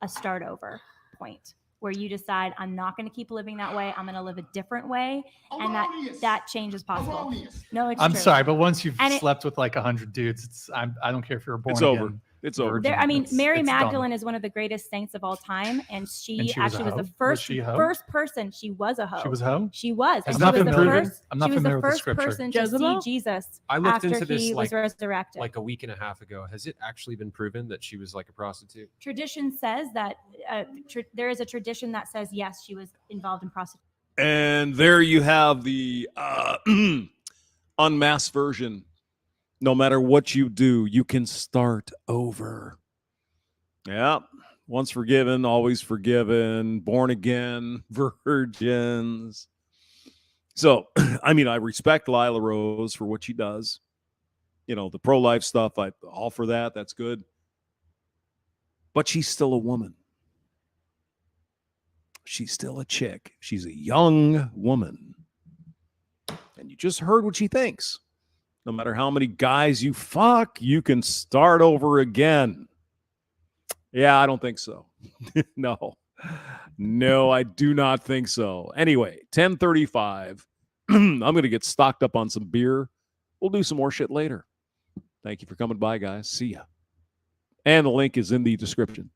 a start over point where you decide I'm not going to keep living that way. I'm going to live a different way, and that change is possible. No, it's I'm true. sorry, but once you've And slept with like 100 dudes, I don't care if you're born It's again. over. It's over. Mary it's Magdalene done. is one of the greatest saints of all time, and she she was a actually was hoe? the Was first she a hoe? first person. She was a hoe. She was a hoe? She was. Has And not she was been the proven? first. I'm not She was familiar the with the first scripture. person to Jezebel? see Jesus I looked after into this he was resurrected. like a week and a half ago. Has it actually been proven that she was like a prostitute? Tradition says that there is a tradition that says yes, she was involved in prostitution. And there you have the unmasked version. No matter what you do, you can start over. Yeah. Once forgiven, always forgiven, born again, virgins. So, I mean, I respect Lila Rose for what she does. The pro-life stuff, I all for that. That's good. But she's still a woman. She's still a chick. She's a young woman. And you just heard what she thinks. No matter how many guys you fuck, you can start over again. Yeah, I don't think so. No. No, I do not think so. Anyway, 10:35. I'm going to get stocked up on some beer. We'll do some more shit later. Thank you for coming by, guys. See ya. And the link is in the description.